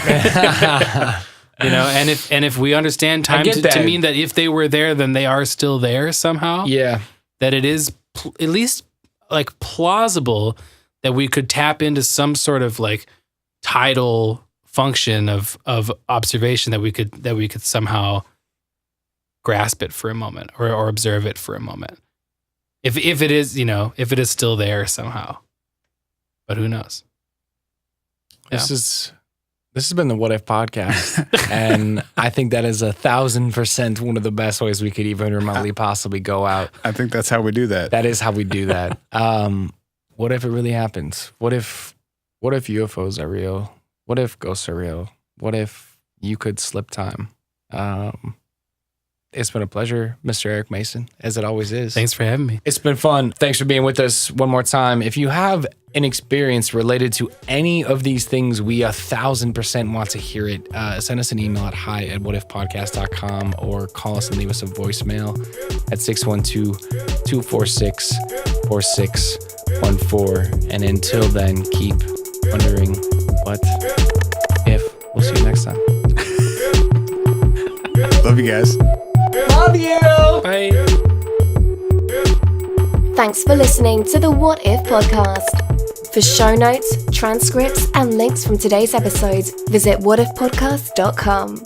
know, and if we understand time to mean that if they were there, then they are still there somehow. Yeah. That it is at least like plausible that we could tap into some sort of like tidal function of observation that we could somehow grasp it for a moment or observe it for a moment. If it is, you know, if it is still there somehow. But who knows? This has been the What If podcast. And I think that is 1,000% one of the best ways we could even remotely possibly go out. I think that's how we do that. That is how we do that. What if it really happens? What if UFOs are real? What if ghosts are real? What if you could slip time? It's been a pleasure, Mr. Eric Mayson, as it always is. Thanks for having me. It's been fun. Thanks for being with us one more time. If you have an experience related to any of these things, we 1,000% want to hear it. Send us an email at hi@whatifpodcast.com or call us and leave us a voicemail at 612-246-4614. And until then, keep wondering what if. We'll see you next time. Love you guys. Love you. Bye. Thanks for listening to the What If podcast. For show notes, transcripts, and links from today's episodes, visit whatifpodcast.com.